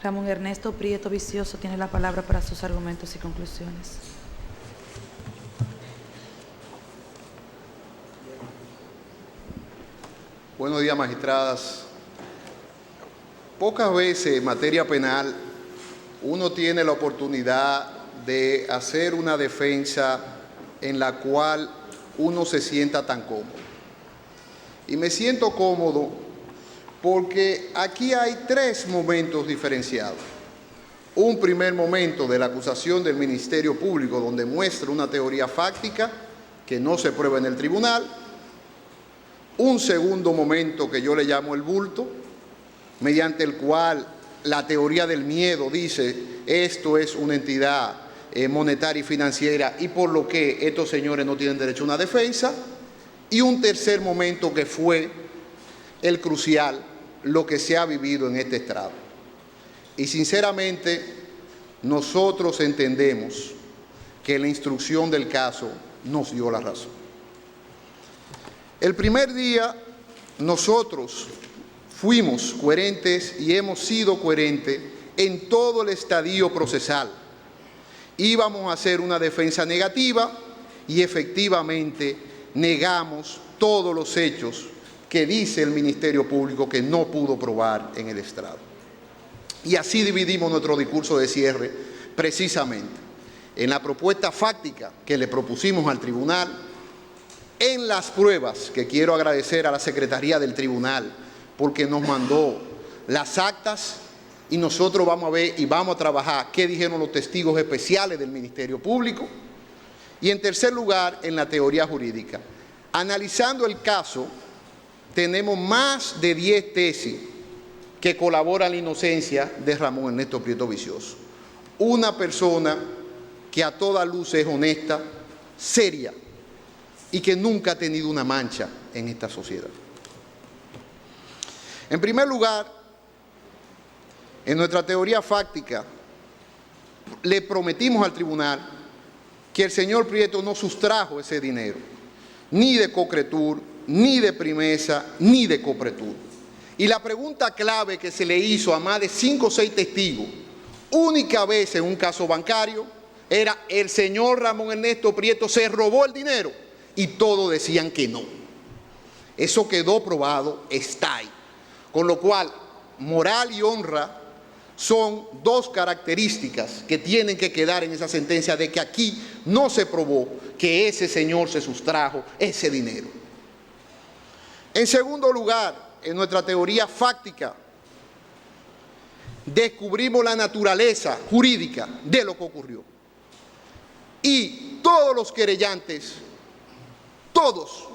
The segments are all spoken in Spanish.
Ramón Ernesto Prieto Vicioso tiene la palabra para sus argumentos y conclusiones. Buenos días, magistradas. Pocas veces en materia penal uno tiene la oportunidad de hacer una defensa en la cual uno se sienta tan cómodo. Y me siento cómodo porque aquí hay tres momentos diferenciados. Un primer momento de la acusación del Ministerio Público, donde muestra una teoría fáctica que no se prueba en el tribunal. Un segundo momento que yo le llamo el bulto, mediante el cual la teoría del miedo dice esto es una entidad monetaria y financiera y por lo que estos señores no tienen derecho a una defensa. Y un tercer momento que fue el crucial, lo que se ha vivido en este estrado. Y sinceramente nosotros entendemos que la instrucción del caso nos dio la razón. El primer día nosotros fuimos coherentes y hemos sido coherentes en todo el estadio procesal. Íbamos a hacer una defensa negativa y efectivamente negamos todos los hechos que dice el Ministerio Público que no pudo probar en el estrado. Y así dividimos nuestro discurso de cierre precisamente en la propuesta fáctica que le propusimos al tribunal, en las pruebas, que quiero agradecer a la Secretaría del Tribunal porque nos mandó las actas y nosotros vamos a ver y vamos a trabajar qué dijeron los testigos especiales del Ministerio Público. Y en tercer lugar, en la teoría jurídica. Analizando el caso, tenemos más de 10 tesis que colaboran la inocencia de Ramón Ernesto Prieto Vicioso. Una persona que a toda luz es honesta, seria y que nunca ha tenido una mancha en esta sociedad. En primer lugar, en nuestra teoría fáctica, le prometimos al tribunal que el señor Prieto no sustrajo ese dinero, ni de Cocretur, ni de Primesa, ni de Copretur. Y la pregunta clave que se le hizo a más de 5 o 6 testigos, única vez en un caso bancario, era: ¿el señor Ramón Ernesto Prieto se robó el dinero? Y todos decían que no. Eso quedó probado, está ahí. Con lo cual, moral y honra son dos características que tienen que quedar en esa sentencia de que aquí no se probó que ese señor se sustrajo ese dinero. En segundo lugar, en nuestra teoría fáctica, descubrimos la naturaleza jurídica de lo que ocurrió. Y todos los querellantes, todos,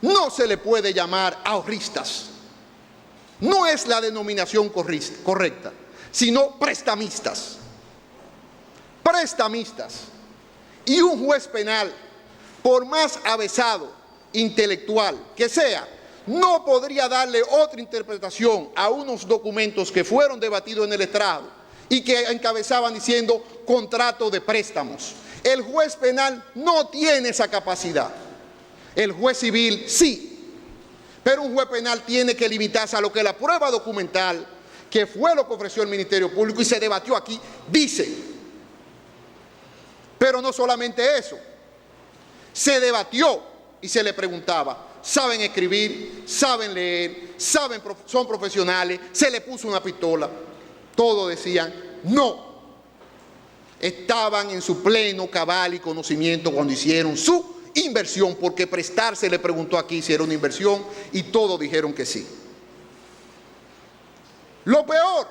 no se le puede llamar ahorristas. No es la denominación correcta, sino prestamistas. Prestamistas. Y un juez penal, por más avesado, intelectual que sea, no podría darle otra interpretación a unos documentos que fueron debatidos en el estrado y que encabezaban diciendo contrato de préstamos. El juez penal no tiene esa capacidad. El juez civil sí. Pero un juez penal tiene que limitarse a lo que la prueba documental, que fue lo que ofreció el Ministerio Público y se debatió aquí, dice. Pero no solamente eso. Se debatió y se le preguntaba: ¿saben escribir? ¿Saben leer? ¿Son profesionales? Se le puso una pistola. Todos decían no. Estaban en su pleno cabal y conocimiento cuando hicieron su inversión, porque Prestar se le preguntó aquí si era una inversión y todos dijeron que sí. Lo peor,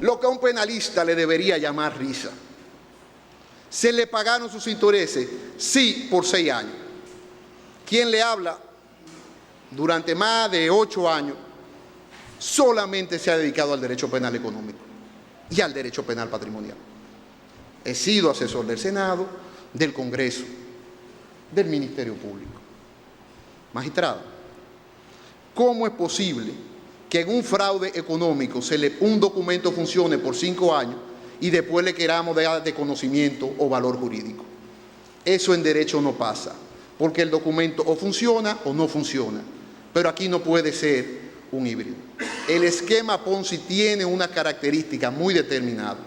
lo que a un penalista le debería llamar risa: se le pagaron sus intereses, sí, por 6 años. Quien le habla, durante más de 8 años, solamente se ha dedicado al derecho penal económico y al derecho penal patrimonial. He sido asesor del Senado, del Congreso, del Ministerio Público. Magistrado, ¿cómo es posible que en un fraude económico un documento funcione por 5 años y después le queramos dar de conocimiento o valor jurídico? Eso en derecho no pasa, porque el documento o funciona o no funciona, pero aquí no puede ser un híbrido. el esquema Ponzi tiene una característica muy determinada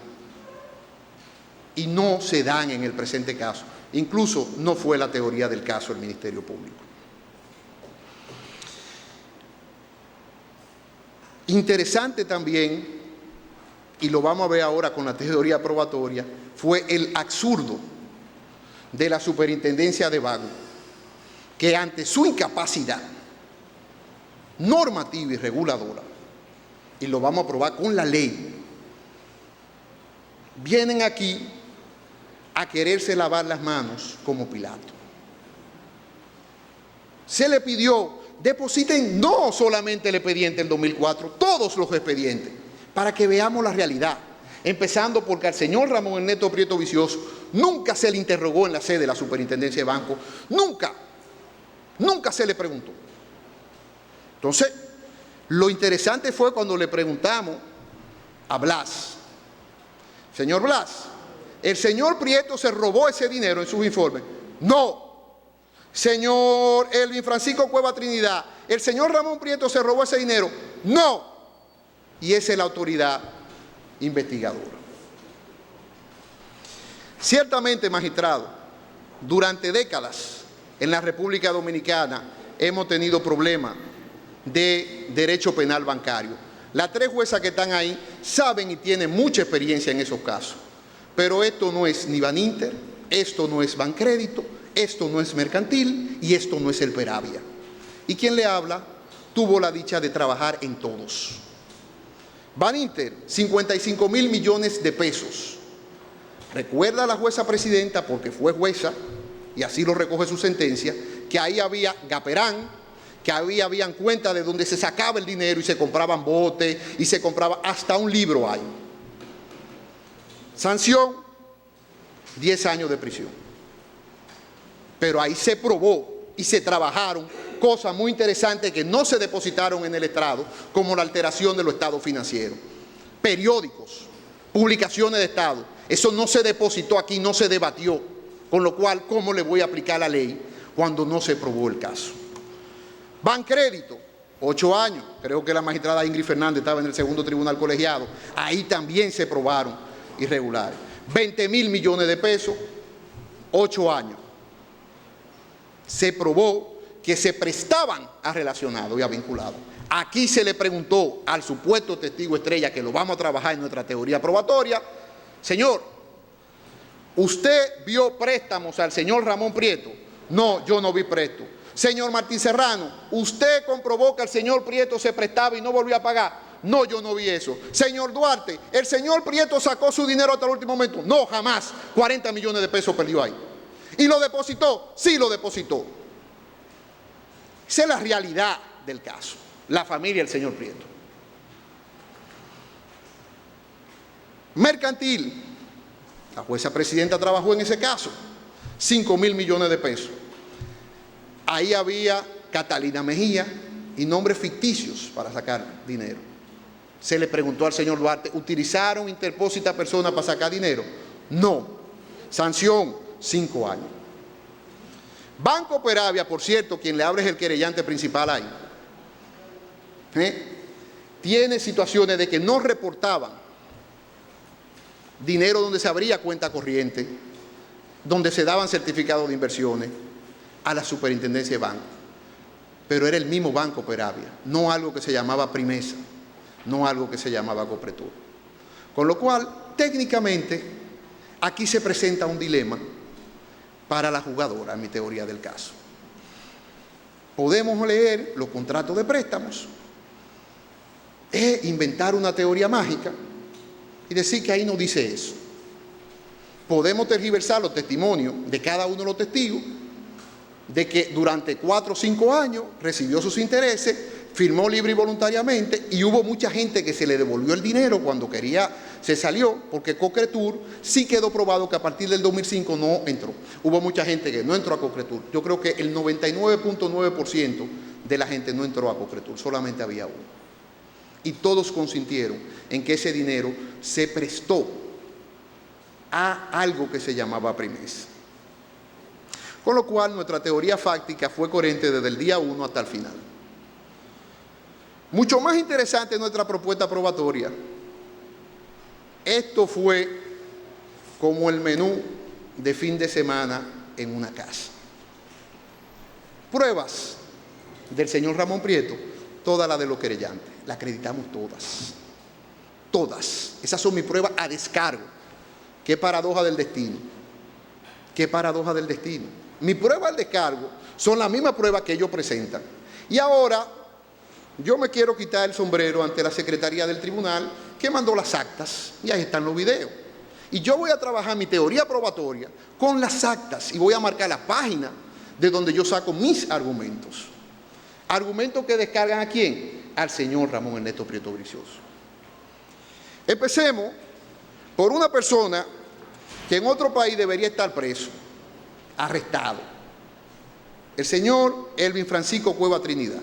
y no se dan en el presente caso. Incluso no fue la teoría del caso del Ministerio Público. Interesante también, y lo vamos a ver ahora con la teoría probatoria, fue el absurdo de la Superintendencia de Banco, que ante su incapacidad normativa y reguladora, y lo vamos a probar con la ley, vienen aquí a quererse lavar las manos como Pilato. Se le pidió, depositen no solamente el expediente del 2004, todos los expedientes, para que veamos la realidad. Empezando porque al señor Ramón Ernesto Prieto Vicioso nunca se le interrogó en la sede de la Superintendencia de Banco, nunca se le preguntó. Entonces, lo interesante fue cuando le preguntamos a Blas, señor Blas, ¿el señor Prieto se robó ese dinero en sus informes? No. Señor Elvin Francisco Cueva Trinidad, ¿el señor Ramón Prieto se robó ese dinero? No. Y esa es la autoridad investigadora. Ciertamente, magistrado, durante décadas en la República Dominicana hemos tenido problemas de derecho penal bancario. Las 3 juezas que están ahí saben y tienen mucha experiencia en esos casos. Pero esto no es ni Baninter, esto no es Bancrédito, esto no es Mercantil y esto no es el Peravia. Y quien le habla tuvo la dicha de trabajar en todos. Baninter, 55 mil millones de pesos. Recuerda a la jueza presidenta, porque fue jueza, y así lo recoge su sentencia, que ahí había gaperán, que ahí habían cuentas de donde se sacaba el dinero y se compraban botes y se compraba hasta un libro ahí. Sanción, 10 años de prisión. Pero ahí se probó y se trabajaron cosas muy interesantes que no se depositaron en el estrado, como la alteración de los estados financieros. Periódicos, publicaciones de estado, eso no se depositó aquí, no se debatió. Con lo cual, ¿cómo le voy a aplicar la ley cuando no se probó el caso? Bancrédito, 8 años. Creo que la magistrada Ingrid Fernández estaba en el segundo tribunal colegiado. Ahí también se probaron irregulares. 20 mil millones de pesos, 8 años. Se probó que se prestaban a relacionados y a vinculados. Aquí se le preguntó al supuesto testigo estrella, que lo vamos a trabajar en nuestra teoría probatoria, señor, ¿usted vio préstamos al señor Ramón Prieto? No, yo no vi préstamo. Señor Martín Serrano, ¿usted comprobó que el señor Prieto se prestaba y no volvió a pagar? No, yo no vi eso. Señor Duarte, ¿el señor Prieto sacó su dinero hasta el último momento? No, jamás. 40 millones de pesos perdió ahí. ¿Y lo depositó? Sí, lo depositó. Esa es la realidad del caso. La familia del señor Prieto. Mercantil. La jueza presidenta trabajó en ese caso. 5 mil millones de pesos. Ahí había Catalina Mejía y nombres ficticios para sacar dinero. Se le preguntó al señor Duarte, ¿utilizaron interpósita persona para sacar dinero? No. Sanción, 5 años. Banco Peravia, por cierto, quien le habla es el querellante principal ahí. Tiene situaciones de que no reportaban dinero donde se abría cuenta corriente, donde se daban certificados de inversiones a la Superintendencia de Banco. Pero era el mismo Banco Peravia, no algo que se llamaba Primesa, no algo que se llamaba Copretur. Con lo cual, técnicamente, aquí se presenta un dilema para la jugadora, en mi teoría del caso. Podemos leer los contratos de préstamos e inventar una teoría mágica y decir que ahí no dice eso. Podemos tergiversar los testimonios de cada uno de los testigos de que durante 4 o 5 años recibió sus intereses, firmó libre y voluntariamente, y hubo mucha gente que se le devolvió el dinero cuando quería, se salió, porque Cocretur sí quedó probado que a partir del 2005 no entró. Hubo mucha gente que no entró a Cocretur. Yo creo que el 99.9% de la gente no entró a Cocretur, solamente había uno. Y todos consintieron en que ese dinero se prestó a algo que se llamaba Primesa. Con lo cual, nuestra teoría fáctica fue coherente desde el día 1 hasta el final. Mucho más interesante nuestra propuesta probatoria. Esto fue como el menú de fin de semana en una casa. Pruebas del señor Ramón Prieto, todas las de los querellantes, las acreditamos todas. Todas. Esas son mis pruebas a descargo. Qué paradoja del destino. Qué paradoja del destino. Mis pruebas al descargo son las mismas pruebas que ellos presentan. Y ahora yo me quiero quitar el sombrero ante la Secretaría del Tribunal que mandó las actas y ahí están los videos. Y yo voy a trabajar mi teoría probatoria con las actas y voy a marcar la página de donde yo saco mis argumentos. Argumentos que descargan ¿a quién? Al señor Ramón Ernesto Prieto Vicioso. Empecemos por una persona que en otro país debería estar preso, arrestado. El señor Elvin Francisco Cueva Trinidad.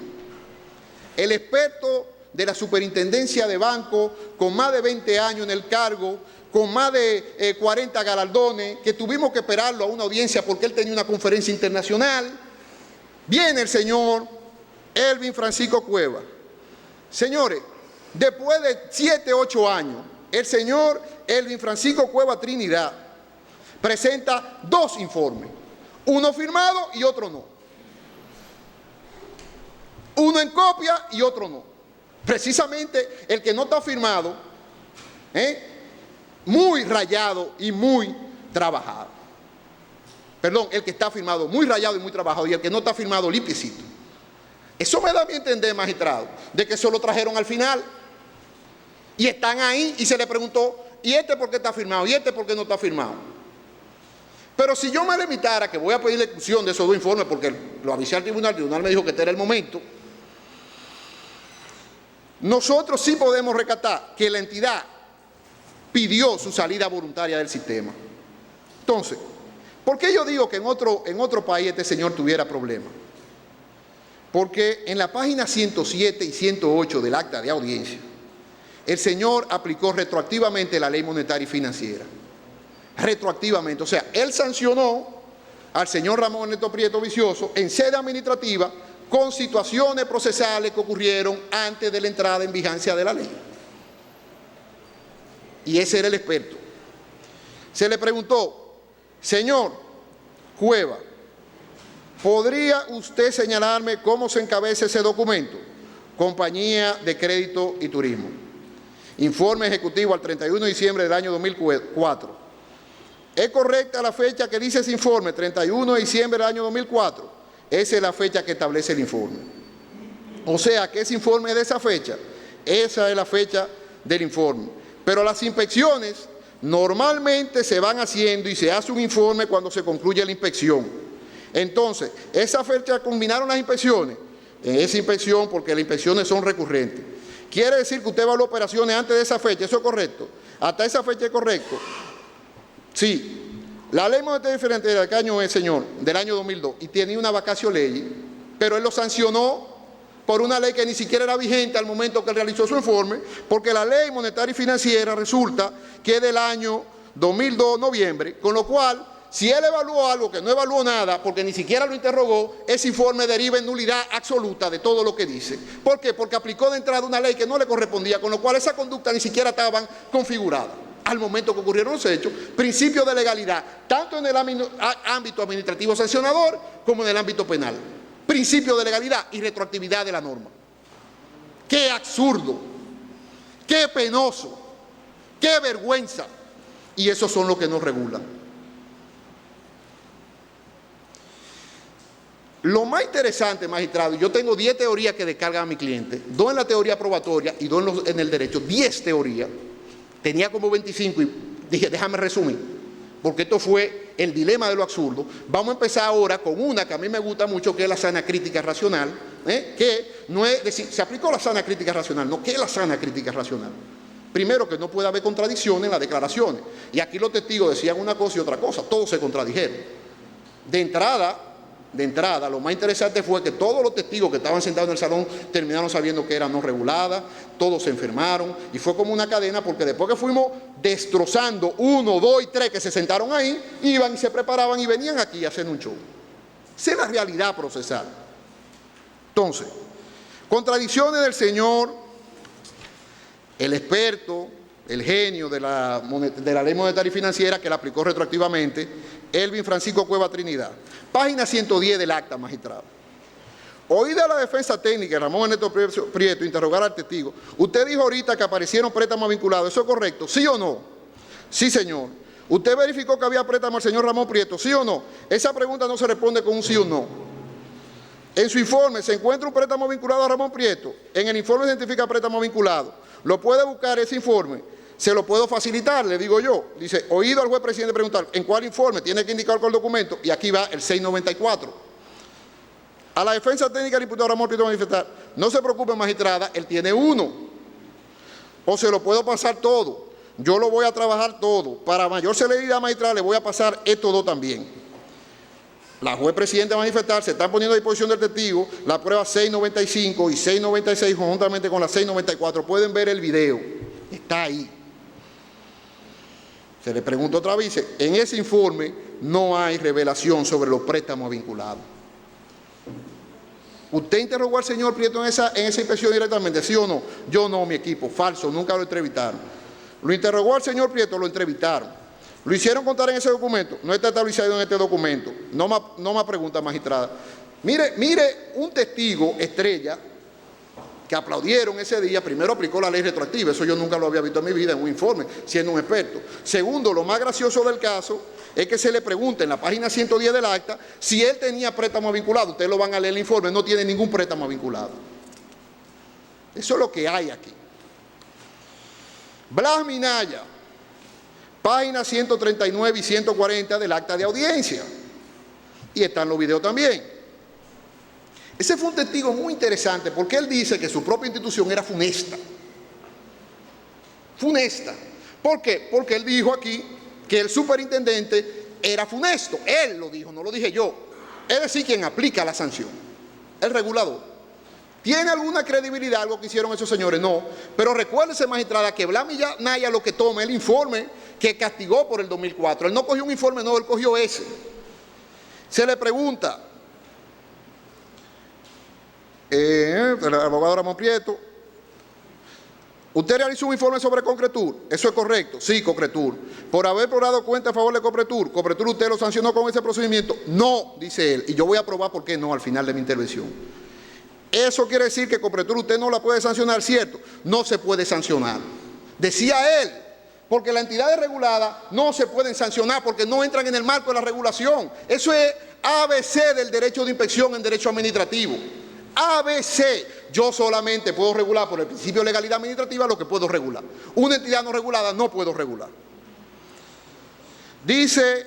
El experto de la Superintendencia de Banco, con más de 20 años en el cargo, con más de 40 galardones, que tuvimos que esperarlo a una audiencia porque él tenía una conferencia internacional. Viene el señor Elvin Francisco Cueva. Señores, después de 7, 8 años, el señor Elvin Francisco Cueva Trinidad presenta 2 informes, uno firmado y otro no. Uno en copia y otro no. Precisamente el que no está firmado, muy rayado y muy trabajado. Perdón, el que está firmado muy rayado y muy trabajado y el que no está firmado limpiecito. Eso me da a mi entender, magistrado, de que eso lo trajeron al final. Y están ahí y se le preguntó, ¿y este por qué está firmado? ¿Y este por qué no está firmado? Pero si yo me limitara, que voy a pedir la ejecución de esos 2 informes porque lo avisé al tribunal, el tribunal me dijo que este era el momento, nosotros sí podemos rescatar que la entidad pidió su salida voluntaria del sistema. Entonces, ¿por qué yo digo que en otro país este señor tuviera problemas? Porque en la página 107 y 108 del acta de audiencia, el señor aplicó retroactivamente la ley monetaria y financiera. Retroactivamente, o sea, él sancionó al señor Ramón Ernesto Prieto Vicioso en sede administrativa con situaciones procesales que ocurrieron antes de la entrada en vigencia de la ley. Y ese era el experto. Se le preguntó, señor Cueva, ¿podría usted señalarme cómo se encabeza ese documento? Compañía de Crédito y Turismo. Informe ejecutivo al 31 de diciembre del año 2004. ¿Es correcta la fecha que dice ese informe, 31 de diciembre del año 2004? Esa es la fecha que establece el informe. O sea, que ese informe es de esa fecha. Esa es la fecha del informe. Pero las inspecciones normalmente se van haciendo y se hace un informe cuando se concluye la inspección. Entonces, esa fecha culminaron las inspecciones. En esa inspección, porque las inspecciones son recurrentes. ¿Quiere decir que usted evaluó operaciones antes de esa fecha? ¿Eso es correcto? ¿Hasta esa fecha es correcto? Sí. La ley monetaria diferente del año es, señor, del año 2002, y tenía una vacatio ley, pero él lo sancionó por una ley que ni siquiera era vigente al momento que él realizó su informe, porque la ley monetaria y financiera resulta que es del año 2002, noviembre, con lo cual, si él evaluó algo que no evaluó nada, porque ni siquiera lo interrogó, ese informe deriva en nulidad absoluta de todo lo que dice. ¿Por qué? Porque aplicó de entrada una ley que no le correspondía, con lo cual esa conducta ni siquiera estaban configuradas al momento que ocurrieron los hechos. Principio de legalidad, tanto en el ámbito administrativo sancionador como en el ámbito penal. Principio de legalidad y retroactividad de la norma. ¡Qué absurdo! ¡Qué penoso! ¡Qué vergüenza! Y esos son los que nos regulan. Lo más interesante, magistrado, yo tengo 10 teorías que descargan a mi cliente, 2 en la teoría probatoria y 2 en el derecho, 10 teorías. Tenía como 25 y dije, déjame resumir, porque esto fue el dilema de lo absurdo. Vamos a empezar ahora con una que a mí me gusta mucho, que es la sana crítica racional, que no es decir, se aplicó la sana crítica racional, no, ¿qué es la sana crítica racional? Primero, que no puede haber contradicciones en las declaraciones. Y aquí los testigos decían una cosa y otra cosa, todos se contradijeron. De entrada, lo más interesante fue que todos los testigos que estaban sentados en el salón terminaron sabiendo que era no regulada, todos se enfermaron y fue como una cadena, porque después que fuimos destrozando 1, 2 y 3 que se sentaron ahí, iban y se preparaban y venían aquí a hacer un show. Esa es la realidad procesal. Entonces, Contradicciones del señor, el experto, el genio de la Ley Monetaria y Financiera, que la aplicó retroactivamente, Elvin Francisco Cueva Trinidad. Página 110 del acta, magistrado. Oída la defensa técnica, Ramón Ernesto Prieto, interrogar al testigo. Usted dijo ahorita que aparecieron préstamos vinculados, ¿eso es correcto? ¿Sí o no? Sí, señor. ¿Usted verificó que había préstamo al señor Ramón Prieto? ¿Sí o no? Esa pregunta no se responde con un sí o no. En su informe, ¿se encuentra un préstamo vinculado a Ramón Prieto? En el informe se identifica préstamo vinculado. ¿Lo puede buscar ese informe? Se lo puedo facilitar, le digo yo. Dice, oído al juez presidente preguntar, ¿en cuál informe? Tiene que indicar con el documento. Y aquí va el 694. A la defensa técnica del imputado Ramón Prieto manifestar, no se preocupe, magistrada, él tiene uno. O se lo puedo pasar todo. Yo lo voy a trabajar todo. Para mayor celeridad, magistrada, le voy a pasar estos dos también. La juez presidente manifestar, se están poniendo a disposición del testigo la prueba 695 y 696 conjuntamente con la 694. Pueden ver el video. Está ahí. Se le pregunta otra vez, en ese informe no hay revelación sobre los préstamos vinculados. ¿Usted interrogó al señor Prieto en esa inspección directamente? ¿Sí o no? Yo no, mi equipo, falso, nunca lo entrevistaron. ¿Lo interrogó al señor Prieto? Lo entrevistaron. ¿Lo hicieron contar en ese documento? No está establecido en este documento. No más pregunta, magistrada. Mire, un testigo estrella que aplaudieron ese día, primero aplicó la ley retroactiva, eso yo nunca lo había visto en mi vida en un informe, siendo un experto. Segundo, lo más gracioso del caso es que se le pregunta en la página 110 del acta si él tenía préstamo vinculado. Ustedes lo van a leer el informe, no tiene ningún préstamo vinculado. Eso es lo que hay aquí. Blas Minaya, página 139 y 140 del acta de audiencia. Y están los videos también. Ese fue un testigo muy interesante porque él dice que su propia institución era funesta. Funesta. ¿Por qué? Porque él dijo aquí que el superintendente era funesto. Él lo dijo, no lo dije yo. Es decir, quien aplica la sanción, el regulador. ¿Tiene alguna credibilidad algo que hicieron esos señores? No. Pero recuérdese, magistrada, que Blas Minaya lo que toma el informe que castigó por el 2004. Él no cogió un informe, no, él cogió ese. Se le pregunta, el abogado Ramón Prieto, ¿usted realizó un informe sobre Concretur? ¿Eso es correcto? Sí, Concretur. ¿Por haber dado cuenta a favor de Concretur? ¿Concretur usted lo sancionó con ese procedimiento? No, dice él. Y yo voy a probar por qué no al final de mi intervención. Eso quiere decir que Concretur usted no la puede sancionar, ¿cierto? No se puede sancionar. Decía él, porque las entidades reguladas no se pueden sancionar porque no entran en el marco de la regulación. Eso es ABC del derecho de inspección en derecho administrativo. ABC, yo solamente puedo regular por el principio de legalidad administrativa lo que puedo regular. Una entidad no regulada no puedo regular. Dice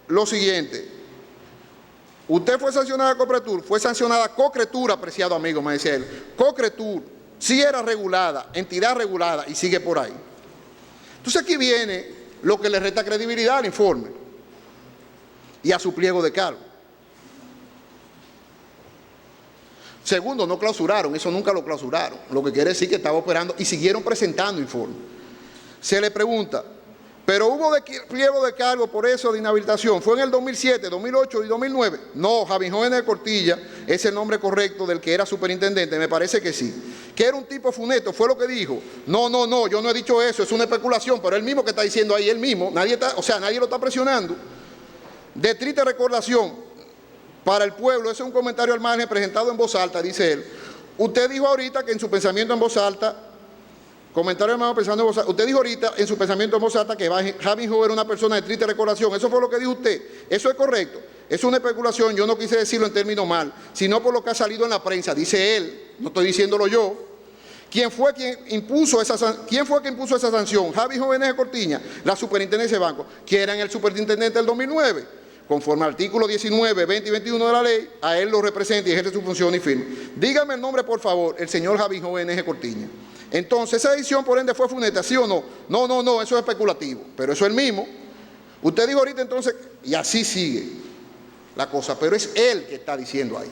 lo siguiente, usted fue sancionada Concretur, fue sancionada Concretur, apreciado amigo, me decía él. Concretur, sí era regulada, entidad regulada y sigue por ahí. Entonces aquí viene lo que le resta credibilidad al informe y a su pliego de cargo. Segundo, no clausuraron, eso nunca lo clausuraron, lo que quiere decir que estaba operando y siguieron presentando informes. Se le pregunta, ¿pero hubo pliego de cargo por eso de inhabilitación? ¿Fue en el 2007, 2008 y 2009? No, Javi Jóvenes de Cortilla es el nombre correcto del que era superintendente, me parece que sí. ¿Que era un tipo funesto? ¿Fue lo que dijo? No, yo no he dicho eso, es una especulación, pero él mismo que está diciendo ahí, él mismo, nadie lo está presionando. De triste recordación para el pueblo, ese es un comentario al margen presentado en voz alta, dice él. Usted dijo ahorita que en su pensamiento en voz alta, comentario al margen pensando en voz alta, usted dijo ahorita en su pensamiento en voz alta que Javi Joven era una persona de triste recordación. Eso fue lo que dijo usted. Eso es correcto. Es una especulación, yo no quise decirlo en términos mal, sino por lo que ha salido en la prensa, dice él, no estoy diciéndolo yo. ¿Quién fue que impuso esa sanción? Javi Jóvenes de Cortiña, la superintendencia de banco, que era el superintendente del 2009. Conforme al artículo 19, 20 y 21 de la ley, a él lo representa y ejerce su función y firma. Dígame el nombre, por favor, el señor Javi Jóvenes de Cortiña. Entonces, ¿esa decisión por ende fue funesta, sí o no? No, eso es especulativo, pero eso es el mismo. Usted dijo ahorita entonces, y así sigue la cosa, pero es él que está diciendo ahí,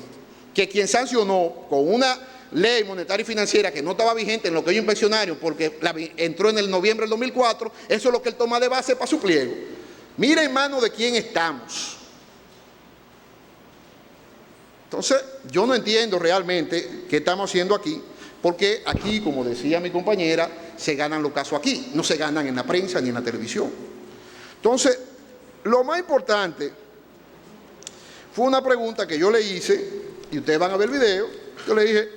que quien sancionó con una ley monetaria y financiera que no estaba vigente en lo que ellos inspeccionaron porque entró en el noviembre del 2004, eso es lo que él toma de base para su pliego. Mira en mano de quién estamos. Entonces, yo no entiendo realmente qué estamos haciendo aquí, porque aquí, como decía mi compañera, se ganan los casos aquí, no se ganan en la prensa ni en la televisión. Entonces, lo más importante fue una pregunta que yo le hice, y ustedes van a ver el video. Yo le dije,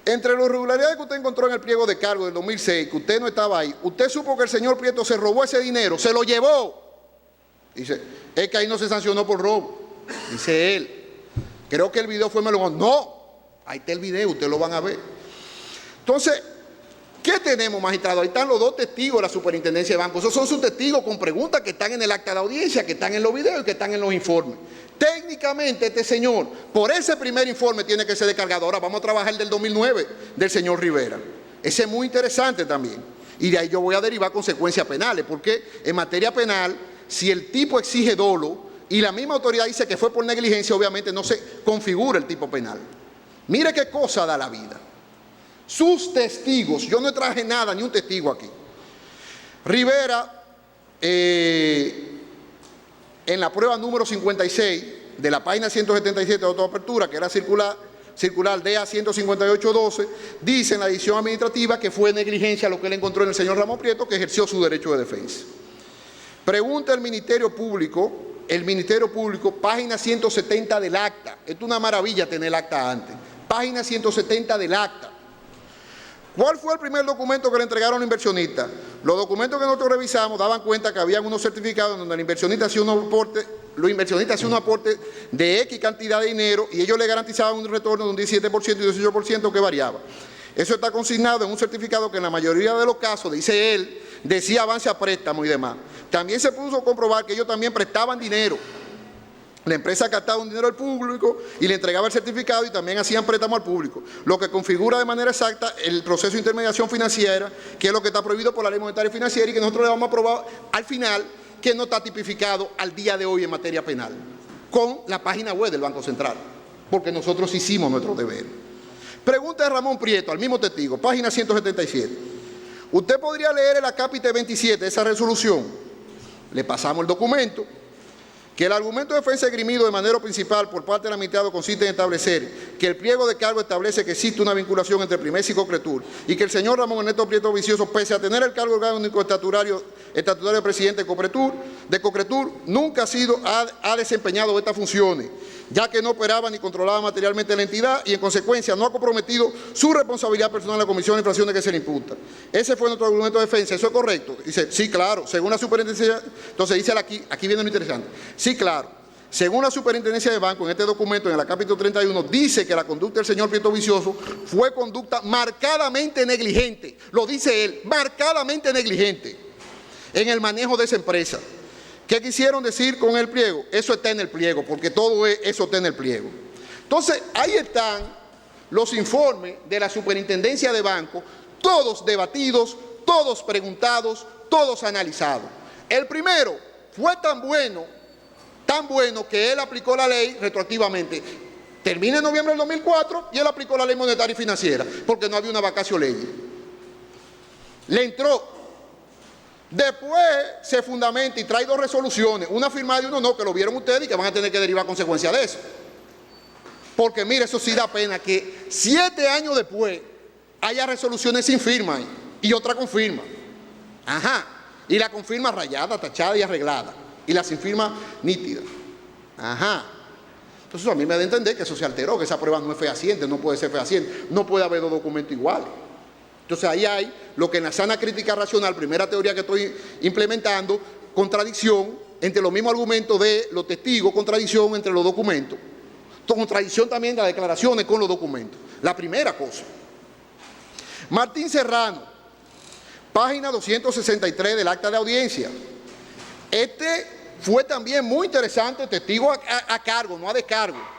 entre las irregularidades que usted encontró en el pliego de cargo del 2006, que usted no estaba ahí, ¿usted supo que el señor Prieto se robó ese dinero? ¡Se lo llevó! Dice, es que ahí no se sancionó por robo. Dice él. Creo que el video fue melón. No, ahí está el video, ustedes lo van a ver. Entonces, ¿qué tenemos, magistrado? Ahí están los dos testigos de la Superintendencia de Banco. Esos son sus testigos con preguntas que están en el acta de audiencia, que están en los videos y que están en los informes. Técnicamente, este señor, por ese primer informe tiene que ser descargado. Ahora vamos a trabajar el del 2009, del señor Rivera. Ese es muy interesante también. Y de ahí yo voy a derivar consecuencias penales, porque en materia penal, si el tipo exige dolo y la misma autoridad dice que fue por negligencia, obviamente no se configura el tipo penal. Mire qué cosa da la vida. Sus testigos, yo no traje nada, ni un testigo aquí. Rivera, en la prueba número 56 de la página 177 de autoapertura, que era circular DEA 15812, dice en la edición administrativa que fue negligencia lo que él encontró en el señor Ramón Prieto, que ejerció su derecho de defensa. Pregunta el Ministerio Público, página 170 del acta. Esto es una maravilla tener el acta antes. Página 170 del acta. ¿Cuál fue el primer documento que le entregaron al inversionista? Los documentos que nosotros revisamos daban cuenta que había unos certificados donde el inversionista hacía un aporte, los inversionistas hacían un aporte de X cantidad de dinero y ellos le garantizaban un retorno de un 17% y 18% que variaba. Eso está consignado en un certificado que en la mayoría de los casos, dice él, decía avance a préstamo y demás. También se pudo comprobar que ellos también prestaban dinero. La empresa captaba un dinero al público y le entregaba el certificado y también hacían préstamo al público, lo que configura de manera exacta el proceso de intermediación financiera, que es lo que está prohibido por la Ley Monetaria y Financiera y que nosotros le vamos a aprobar al final, que no está tipificado al día de hoy en materia penal, con la página web del Banco Central, porque nosotros hicimos nuestro deber. Pregunta de Ramón Prieto, al mismo testigo, página 177. ¿Usted podría leer el acápite 27 de esa resolución? Le pasamos el documento. Que el argumento de defensa esgrimido de manera principal por parte del administrado consiste en establecer que el pliego de cargo establece que existe una vinculación entre Primesa y Cocretur y que el señor Ramón Ernesto Prieto Vicioso, pese a tener el cargo orgánico estatutario de presidente de Cocretur, nunca ha desempeñado estas funciones, ya que no operaba ni controlaba materialmente la entidad y en consecuencia no ha comprometido su responsabilidad personal en la comisión de infracciones que se le imputa. Ese fue nuestro argumento de defensa. ¿Eso es correcto? Dice, sí, claro, según la superintendencia. Entonces dice aquí viene lo interesante. Sí, claro. Según la superintendencia de banco, en este documento, en el capítulo 31, dice que la conducta del señor Prieto Vicioso fue conducta marcadamente negligente. Lo dice él, marcadamente negligente en el manejo de esa empresa. ¿Qué quisieron decir con el pliego? Eso está en el pliego, porque todo eso está en el pliego. Entonces, ahí están los informes de la superintendencia de banco, todos debatidos, todos preguntados, todos analizados. El primero fue tan bueno que él aplicó la ley retroactivamente. Termina en noviembre del 2004 y él aplicó la ley monetaria y financiera, porque no había una vacatio ley. Le entró. Después se fundamenta y trae dos resoluciones, una firmada y una no, que lo vieron ustedes y que van a tener que derivar consecuencias de eso. Porque mire, eso sí da pena que 7 años después haya resoluciones sin firma y otra con firma. Ajá. Y la con firma rayada, tachada y arreglada. Y la sin firma nítida. Ajá. Entonces a mí me da a entender que eso se alteró, que esa prueba no es fehaciente, no puede ser fehaciente, no puede haber dos documentos iguales. Entonces ahí hay lo que en la sana crítica racional, primera teoría que estoy implementando, contradicción entre los mismos argumentos de los testigos, contradicción entre los documentos, contradicción también de las declaraciones con los documentos. La primera cosa. Martín Serrano, página 263 del acta de audiencia. Este fue también muy interesante, testigo a cargo, no a descargo.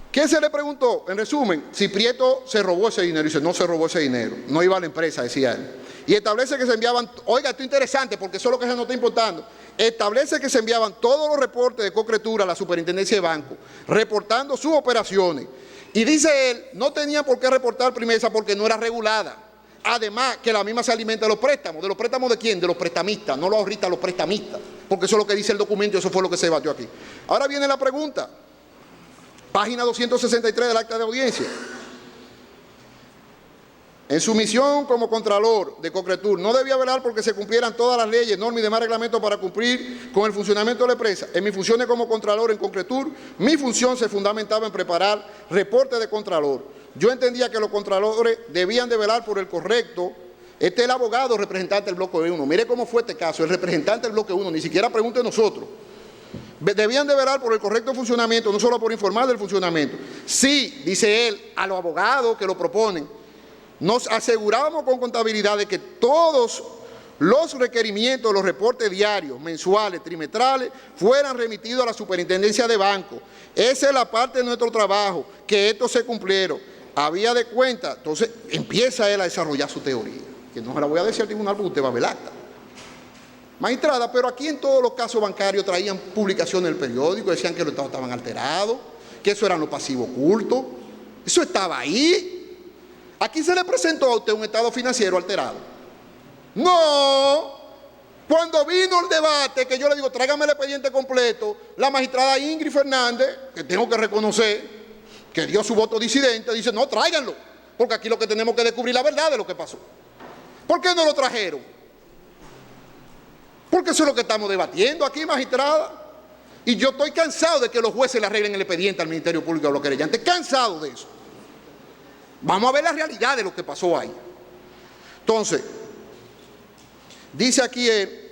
¿Qué se le preguntó? En resumen, si Prieto se robó ese dinero. Dice, no se robó ese dinero, no iba a la empresa, decía él. Y establece que se enviaban, oiga, esto es interesante porque eso es lo que se nos está importando. Establece que se enviaban todos los reportes de Cocretur a la superintendencia de banco, reportando sus operaciones. Y dice él, no tenían por qué reportar Primesa porque no era regulada. Además, que la misma se alimenta de los préstamos. ¿De los préstamos de quién? De los prestamistas, no los ahorristas, los prestamistas. Porque eso es lo que dice el documento y eso fue lo que se debatió aquí. Ahora viene la pregunta. Página 263 del acta de audiencia. En su misión como Contralor de Cocretur, no debía velar porque se cumplieran todas las leyes, normas y demás reglamentos para cumplir con el funcionamiento de la empresa. En mis funciones como Contralor en Cocretur, mi función se fundamentaba en preparar reportes de Contralor. Yo entendía que los Contralores debían de velar por el correcto. Este es el abogado representante del bloque 1. Mire cómo fue este caso, el representante del bloque 1, ni siquiera pregunte nosotros. Debían de velar por el correcto funcionamiento, no solo por informar del funcionamiento. Sí, dice él, a los abogados que lo proponen, nos asegurábamos con contabilidad de que todos los requerimientos, los reportes diarios, mensuales, trimestrales, fueran remitidos a la superintendencia de banco. Esa es la parte de nuestro trabajo, que estos se cumplieron. Había de cuenta, entonces empieza él a desarrollar su teoría, que no se la voy a decir al tribunal porque usted va a ver el acta. Magistrada, pero aquí en todos los casos bancarios traían publicaciones del periódico, decían que los estados estaban alterados, que eso eran los pasivos ocultos, eso estaba ahí. Aquí se le presentó a usted un estado financiero alterado. No, cuando vino el debate, que yo le digo, tráigame el expediente completo, la magistrada Ingrid Fernández, que tengo que reconocer, que dio su voto disidente, dice, no, tráiganlo, porque aquí lo que tenemos que descubrir la verdad de lo que pasó. ¿Por qué no lo trajeron? Porque eso es lo que estamos debatiendo aquí, magistrada. Y yo estoy cansado de que los jueces le arreglen el expediente al Ministerio Público y a los querellantes, cansado de eso. Vamos a ver la realidad de lo que pasó ahí. Entonces, dice aquí él,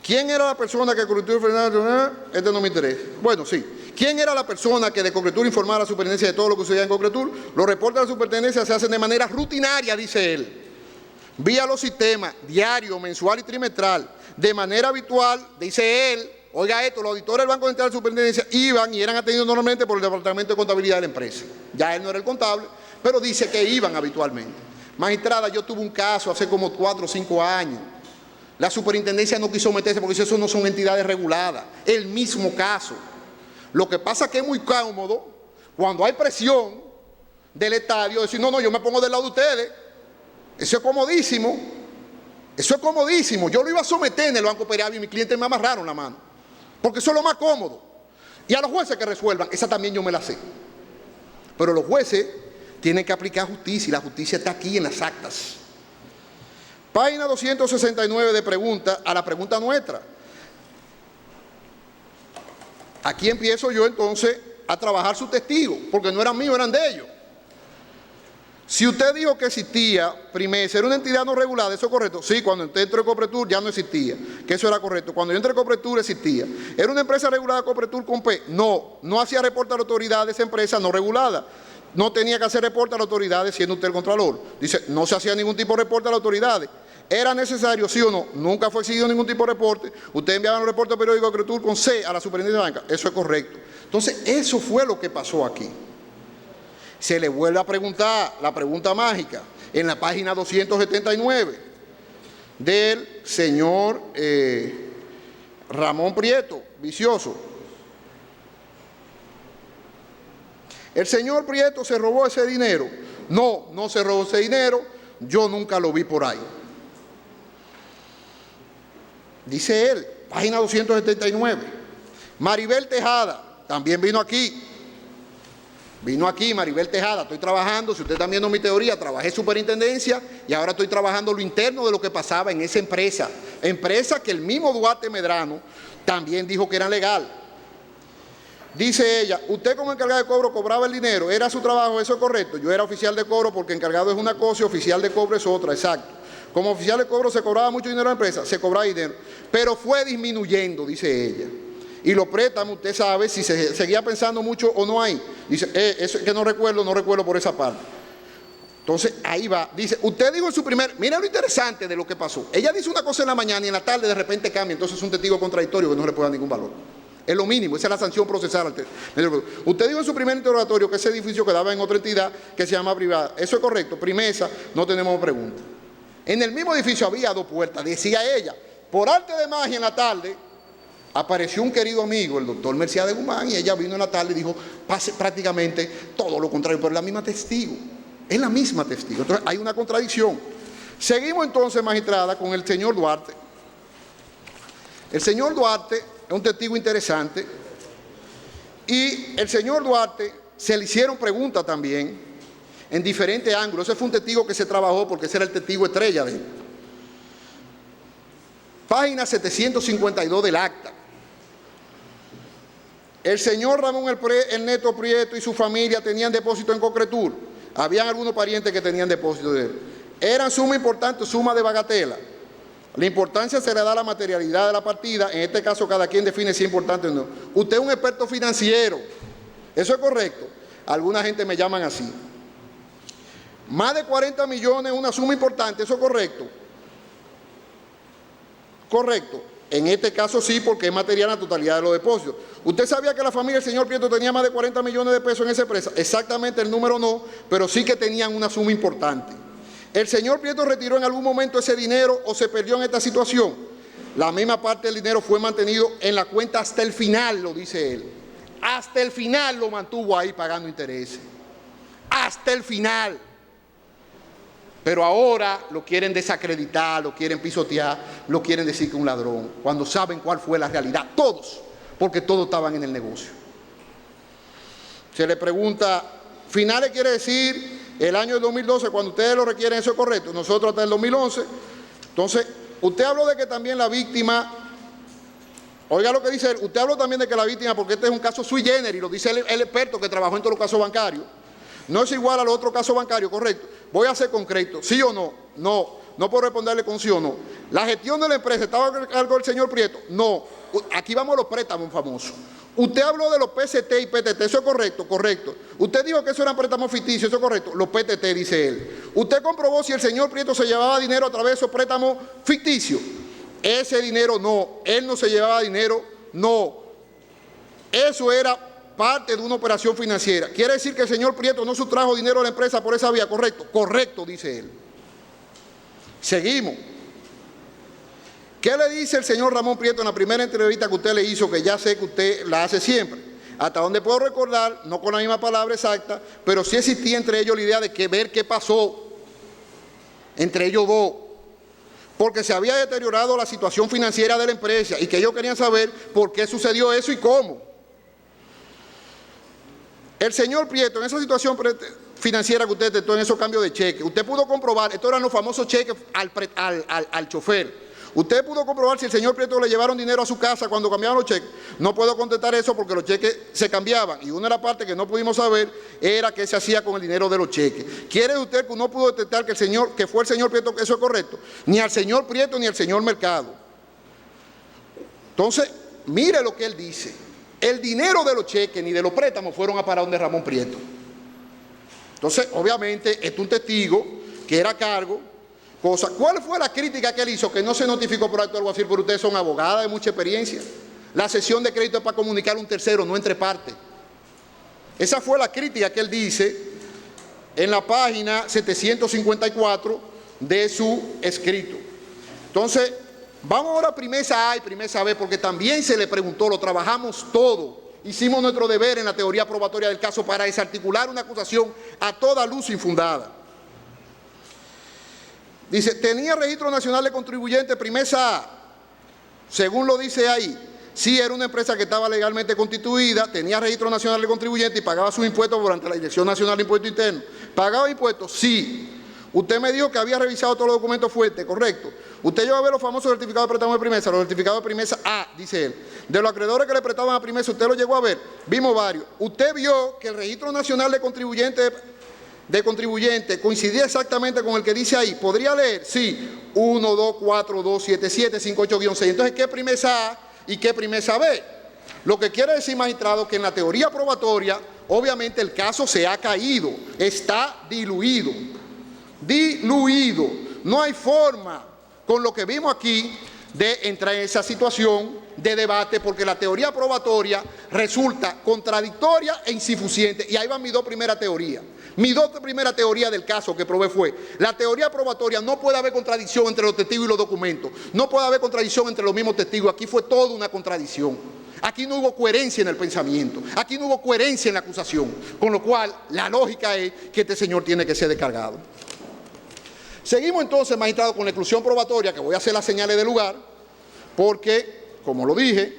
¿quién era la persona que Cocretur Fernández? Este no me interesa. Bueno, sí. ¿Quién era la persona que de Cocretur informaba a la superintendencia de todo lo que sucedía en Cocretur? Los reportes de la superintendencia se hacen de manera rutinaria, dice él, vía los sistemas diario, mensual y trimestral. De manera habitual, dice él, oiga esto, los auditores del Banco Central de la Superintendencia iban y eran atendidos normalmente por el Departamento de Contabilidad de la empresa. Ya él no era el contable, pero dice que iban habitualmente. Magistrada, yo tuve un caso hace como 4 o 5 años. La superintendencia no quiso meterse porque eso no son entidades reguladas. El mismo caso. Lo que pasa es que es muy cómodo, cuando hay presión del estadio, decir, no, yo me pongo del lado de ustedes. Eso es comodísimo. Eso es comodísimo. Yo lo iba a someter en el Banco Periavia y mis clientes me amarraron la mano. Porque eso es lo más cómodo. Y a los jueces que resuelvan, esa también yo me la sé. Pero los jueces tienen que aplicar justicia y la justicia está aquí en las actas. Página 269 de pregunta a la pregunta nuestra. Aquí empiezo yo entonces a trabajar su testigo, porque no eran míos, eran de ellos. Si usted dijo que existía Primesa, era una entidad no regulada, ¿eso es correcto? Sí, cuando entré en Copretur ya no existía, que eso era correcto. Cuando yo entré en Copretur existía. ¿Era una empresa regulada Copretur con P? No hacía reporte a la autoridad de esa empresa no regulada. No tenía que hacer reporte a las autoridades siendo usted el Contralor. Dice, no se hacía ningún tipo de reporte a las autoridades. ¿Era necesario, sí o no? Nunca fue exigido ningún tipo de reporte. Usted enviaba un reporte periódico de Cocretur con C a la superintendencia de banca. Eso es correcto. Entonces, eso fue lo que pasó aquí. Se le vuelve a preguntar la pregunta mágica en la página 279 del señor Ramón Prieto, Vicioso. ¿El señor Prieto se robó ese dinero? No se robó ese dinero. Yo nunca lo vi por ahí. Dice él, página 279. Maribel Tejada, también vino aquí. Vino aquí Maribel Tejada, estoy trabajando, si usted está viendo mi teoría, trabajé en superintendencia y ahora estoy trabajando lo interno de lo que pasaba en esa empresa. Empresa que el mismo Duarte Medrano también dijo que era legal. Dice ella, usted como encargado de cobro cobraba el dinero, ¿era su trabajo? ¿Eso es correcto? Yo era oficial de cobro porque encargado es una cosa y oficial de cobro es otra, exacto. Como oficial de cobro se cobraba mucho dinero a la empresa, se cobraba dinero, pero fue disminuyendo, dice ella. Y los préstamos, usted sabe si se seguía pensando mucho o no hay. Dice, eso es que no recuerdo por esa parte. Entonces, ahí va. Dice, usted dijo en su primer... Mira lo interesante de lo que pasó. Ella dice una cosa en la mañana y en la tarde de repente cambia. Entonces es un testigo contradictorio que no le puede dar ningún valor. Es lo mínimo, esa es la sanción procesal. Usted dijo en su primer interrogatorio que ese edificio quedaba en otra entidad que se llama privada. Eso es correcto. Primesa, no tenemos pregunta. En el mismo edificio había 2 puertas. Decía ella, por arte de magia en la tarde... Apareció un querido amigo, el doctor Mercedes Guzmán, y ella vino en la tarde y dijo prácticamente todo lo contrario, pero es la misma testigo. Es la misma testigo. Entonces hay una contradicción. Seguimos entonces, magistrada, con el señor Duarte. El señor Duarte es un testigo interesante Y el señor Duarte se le hicieron preguntas también en diferentes ángulos. Ese fue un testigo que se trabajó porque ese era el testigo estrella de él. Página 752 del acta. El señor Ramón Ernesto Prieto y su familia tenían depósito en Cocretur. Habían algunos parientes que tenían depósito de él. Eran suma importante, suma de bagatela. La importancia se le da a la materialidad de la partida. En este caso, cada quien define si es importante o no. Usted es un experto financiero. ¿Eso es correcto? Alguna gente me llaman así. Más de 40 millones es una suma importante. ¿Eso es correcto? Correcto. En este caso sí, porque es material la totalidad de los depósitos. ¿Usted sabía que la familia del señor Prieto tenía más de 40 millones de pesos en esa empresa? Exactamente el número no, pero sí que tenían una suma importante. ¿El señor Prieto retiró en algún momento ese dinero o se perdió en esta situación? La misma parte del dinero fue mantenido en la cuenta hasta el final, lo dice él. Hasta el final lo mantuvo ahí pagando intereses. Hasta el final. Pero ahora lo quieren desacreditar, lo quieren pisotear, lo quieren decir que es un ladrón, cuando saben cuál fue la realidad. Todos, porque todos estaban en el negocio. Se le pregunta, finales quiere decir el año de 2012, cuando ustedes lo requieren, ¿eso es correcto? Nosotros hasta el 2011. Entonces, usted habló de que también la víctima, oiga lo que dice él, usted habló también de que la víctima, porque este es un caso sui generis, lo dice el experto que trabajó en todos los casos bancarios, no es igual a los otros casos bancarios, correcto. Voy a ser concreto, ¿sí o no? No puedo responderle con sí o no. ¿La gestión de la empresa estaba a cargo del señor Prieto? No. Aquí vamos a los préstamos famosos. Usted habló de los PCT y PTT, ¿eso es correcto? Correcto. Usted dijo que eso eran préstamos ficticios, ¿eso es correcto? Los PTT, dice él. ¿Usted comprobó si el señor Prieto se llevaba dinero a través de esos préstamos ficticios? Ese dinero no. Él no se llevaba dinero, no. Eso era parte de una operación financiera. ¿Quiere decir que el señor Prieto no sustrajo dinero a la empresa por esa vía? Correcto. Correcto, dice él. Seguimos. ¿Qué le dice el señor Ramón Prieto en la primera entrevista que usted le hizo, que ya sé que usted la hace siempre? Hasta donde puedo recordar, no con la misma palabra exacta, pero sí existía entre ellos la idea de que ver qué pasó entre ellos dos, porque se había deteriorado la situación financiera de la empresa y que ellos querían saber por qué sucedió eso y cómo. El señor Prieto, en esa situación financiera que usted detectó en esos cambios de cheque, usted pudo comprobar, estos eran los famosos cheques al chofer. ¿Usted pudo comprobar si el señor Prieto le llevaron dinero a su casa cuando cambiaban los cheques? No puedo contestar eso porque los cheques se cambiaban. Y una de las partes que no pudimos saber era qué se hacía con el dinero de los cheques. ¿Quiere usted que no pudo detectar que fue el señor Prieto, que eso es correcto? Ni al señor Prieto ni al señor Mercado. Entonces, mire lo que él dice. El dinero de los cheques ni de los préstamos fueron a parar donde Ramón Prieto. Entonces, obviamente, este es un testigo que era a cargo. ¿Cuál fue la crítica que él hizo? Que no se notificó por acto del alguacil, pero ustedes son abogadas de mucha experiencia. La cesión de crédito es para comunicar a un tercero, no entre partes. Esa fue la crítica que él dice en la página 754 de su escrito. Entonces, vamos ahora a primesa A y primesa B, porque también se le preguntó, lo trabajamos todo. Hicimos nuestro deber en la teoría probatoria del caso para desarticular una acusación a toda luz infundada. Dice, tenía registro nacional de contribuyentes, primesa A, según lo dice ahí. Sí, era una empresa que estaba legalmente constituida, tenía registro nacional de contribuyentes y pagaba sus impuestos durante la Dirección Nacional de Impuestos Internos. ¿Pagaba impuestos? Sí. Usted me dijo que había revisado todos los documentos fuertes, correcto. Usted llegó a ver los famosos certificados de préstamo de primesa, los certificados de primesa A, dice él. De los acreedores que le prestaban a primesa, usted lo llegó a ver. Vimos varios. Usted vio que el registro nacional de contribuyentes coincidía exactamente con el que dice ahí. ¿Podría leer? Sí. 1, 2, 4, 2, 7, 7, 5, 8, 6. Entonces, ¿qué primesa A y qué primesa B? Lo que quiere decir, magistrado, que en la teoría probatoria, obviamente el caso se ha caído, está diluido. Diluido. No hay forma, con lo que vimos aquí, de entrar en esa situación de debate, porque la teoría probatoria resulta contradictoria e insuficiente. Y ahí van mis dos primeras teorías. Mi primera teoría del caso que probé fue, la teoría probatoria no puede haber contradicción entre los testigos y los documentos. No puede haber contradicción entre los mismos testigos. Aquí fue toda una contradicción. Aquí no hubo coherencia en el pensamiento. Aquí no hubo coherencia en la acusación. Con lo cual, la lógica es que este señor tiene que ser descargado. Seguimos entonces, magistrado, con la exclusión probatoria, que voy a hacer las señales de lugar, porque, como lo dije,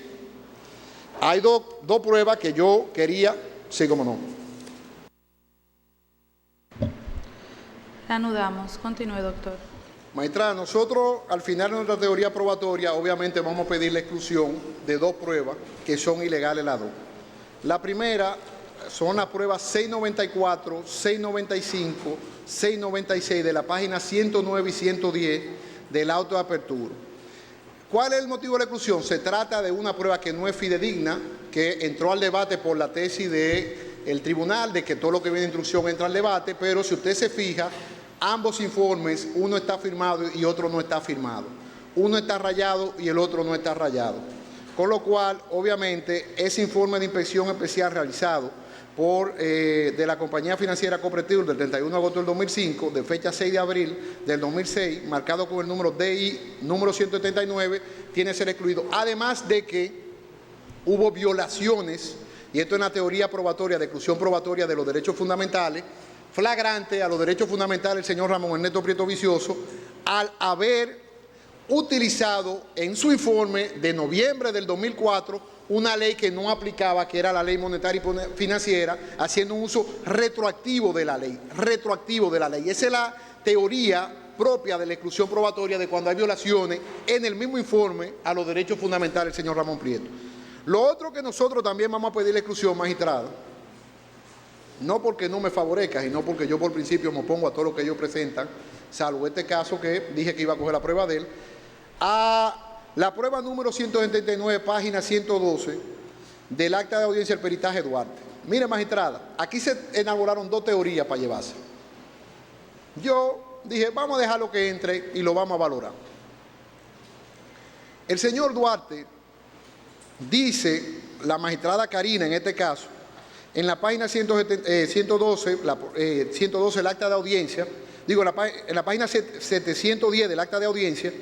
Hay dos pruebas que yo quería, sí, cómo no. Reanudamos. Continúe, doctor. Magistrada, nosotros al final de nuestra teoría probatoria, obviamente vamos a pedir la exclusión de dos pruebas que son ilegales las dos. La primera son las pruebas 694, 695, 696 de la página 109 y 110 del auto de apertura. ¿Cuál es el motivo de la exclusión? Se trata de una prueba que no es fidedigna, que entró al debate por la tesis del tribunal, de que todo lo que viene de instrucción entra al debate, pero si usted se fija, ambos informes, uno está firmado y otro no está firmado. Uno está rayado y el otro no está rayado. Con lo cual, obviamente, ese informe de inspección especial realizado de la compañía financiera Copretur del 31 de agosto del 2005, de fecha 6 de abril del 2006, marcado con el número DI número 179, tiene que ser excluido. Además de que hubo violaciones, y esto es una teoría probatoria de exclusión probatoria de los derechos fundamentales, flagrante a los derechos fundamentales del señor Ramón Ernesto Prieto Vicioso, al haber utilizado en su informe de noviembre del 2004 una ley que no aplicaba, que era la ley monetaria y financiera, haciendo un uso retroactivo de la ley, Esa es la teoría propia de la exclusión probatoria de cuando hay violaciones en el mismo informe a los derechos fundamentales del señor Ramón Prieto. Lo otro que nosotros también vamos a pedir la exclusión, magistrado, no porque no me favorezca, sino porque yo por principio me opongo a todo lo que ellos presentan, salvo este caso que dije que iba a coger la prueba de él, a la prueba número 179, página 112, del acta de audiencia del peritaje Duarte. Mire, magistrada, aquí se elaboraron dos teorías para llevarse. Yo dije, vamos a dejarlo que entre y lo vamos a valorar. El señor Duarte dice, la magistrada Karina en este caso, en la página 112, 112 del acta de audiencia, digo, en la página 710 del acta de audiencia,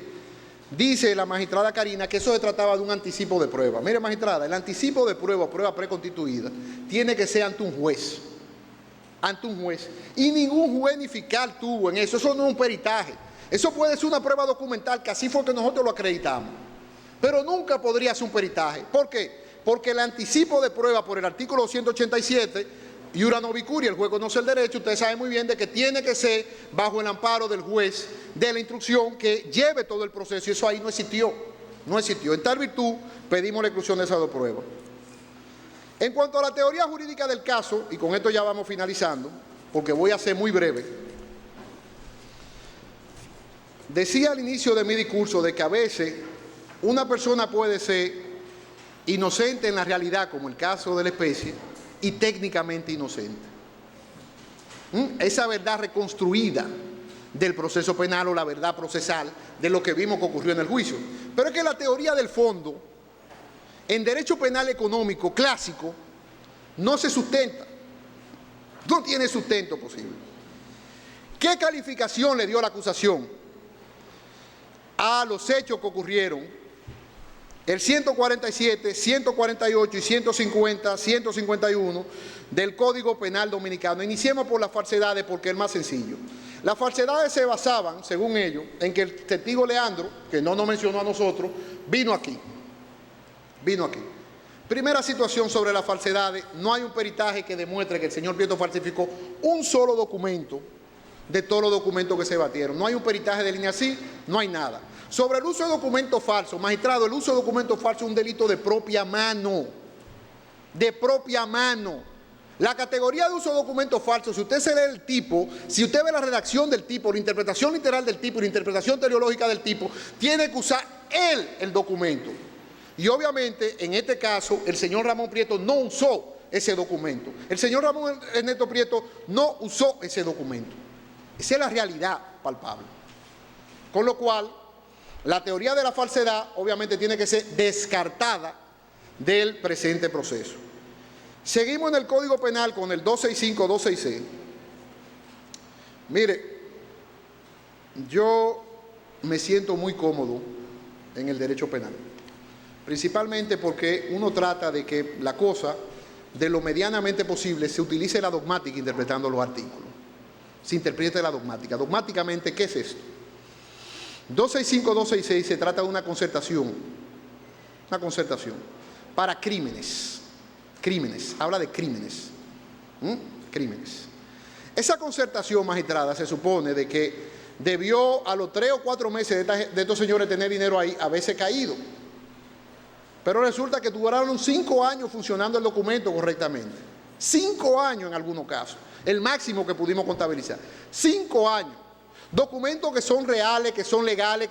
dice la magistrada Karina que eso se trataba de un anticipo de prueba. Mire, magistrada, el anticipo de prueba, prueba preconstituida, tiene que ser ante un juez. Ante un juez. Y ningún juez ni fiscal tuvo en eso. Eso no es un peritaje. Eso puede ser una prueba documental, que así fue que nosotros lo acreditamos. Pero nunca podría ser un peritaje. ¿Por qué? Porque el anticipo de prueba por el artículo 287, iura novicuria, el juez conoce el derecho, ustedes saben muy bien de que tiene que ser bajo el amparo del juez de la instrucción que lleve todo el proceso, y eso ahí no existió. En tal virtud, pedimos la exclusión de esas dos pruebas. En cuanto a la teoría jurídica del caso, y con esto ya vamos finalizando, porque voy a ser muy breve, decía al inicio de mi discurso de que a veces una persona puede ser inocente en la realidad, como el caso de la especie, y técnicamente inocente. Esa verdad reconstruida del proceso penal o la verdad procesal de lo que vimos que ocurrió en el juicio. Pero es que la teoría del fondo, en derecho penal económico clásico, no se sustenta. No tiene sustento posible. ¿Qué calificación le dio la acusación a los hechos que ocurrieron? El 147, 148 y 150, 151 del Código Penal Dominicano. Iniciemos por las falsedades porque es más sencillo. Las falsedades se basaban, según ellos, en que el testigo Leandro, que no nos mencionó a nosotros, vino aquí. Primera situación sobre las falsedades, no hay un peritaje que demuestre que el señor Prieto falsificó un solo documento de todos los documentos que se batieron. No hay un peritaje de línea así, no hay nada. Sobre el uso de documentos falsos, magistrado, el uso de documentos falsos es un delito de propia mano. De propia mano. La categoría de uso de documentos falsos, si usted se lee el tipo, si usted ve la redacción del tipo, la interpretación literal del tipo y la interpretación teleológica del tipo, tiene que usar él el documento. Y obviamente, en este caso, el señor Ramón Prieto no usó ese documento. El señor Ramón Ernesto Prieto no usó ese documento. Esa es la realidad palpable. Con lo cual, la teoría de la falsedad obviamente tiene que ser descartada del presente proceso. Seguimos en el Código Penal con el 265, 266. Mire, yo me siento muy cómodo en el derecho penal, principalmente porque uno trata de que la cosa, de lo medianamente posible, se utilice la dogmática interpretando los artículos. Se interprete la dogmática. Dogmáticamente, ¿qué es esto? 265, 266 se trata de una concertación. para crímenes. Crímenes, habla de crímenes. Crímenes. Esa concertación, magistrada, se supone de que debió a los 3 o 4 meses de estos señores tener dinero ahí haberse caído. Pero resulta que duraron 5 años funcionando el documento correctamente. 5 años en algunos casos. El máximo que pudimos contabilizar. 5 años. Documentos que son reales, que son legales,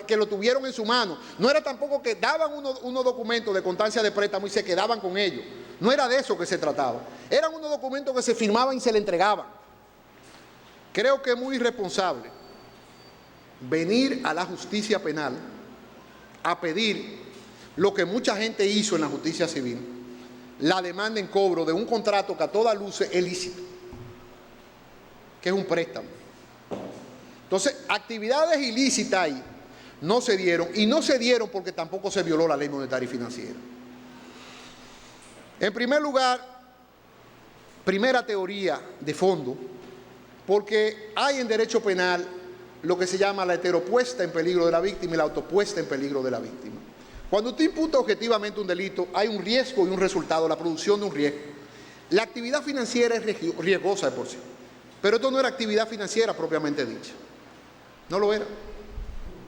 que lo tuvieron en su mano. No era tampoco que daban unos documentos de constancia de préstamo y se quedaban con ellos. No era de eso que se trataba. Eran unos documentos que se firmaban y se le entregaban. Creo que es muy irresponsable venir a la justicia penal a pedir lo que mucha gente hizo en la justicia civil, la demanda en cobro de un contrato que a toda luz es ilícito, que es un préstamo. Entonces, actividades ilícitas ahí no se dieron, y no se dieron porque tampoco se violó la ley monetaria y financiera. En primer lugar, primera teoría de fondo, porque hay en derecho penal lo que se llama la heteropuesta en peligro de la víctima y la autopuesta en peligro de la víctima. Cuando usted imputa objetivamente un delito, hay un riesgo y un resultado, la producción de un riesgo. La actividad financiera es riesgosa de por sí, pero esto no era actividad financiera propiamente dicha. No lo era.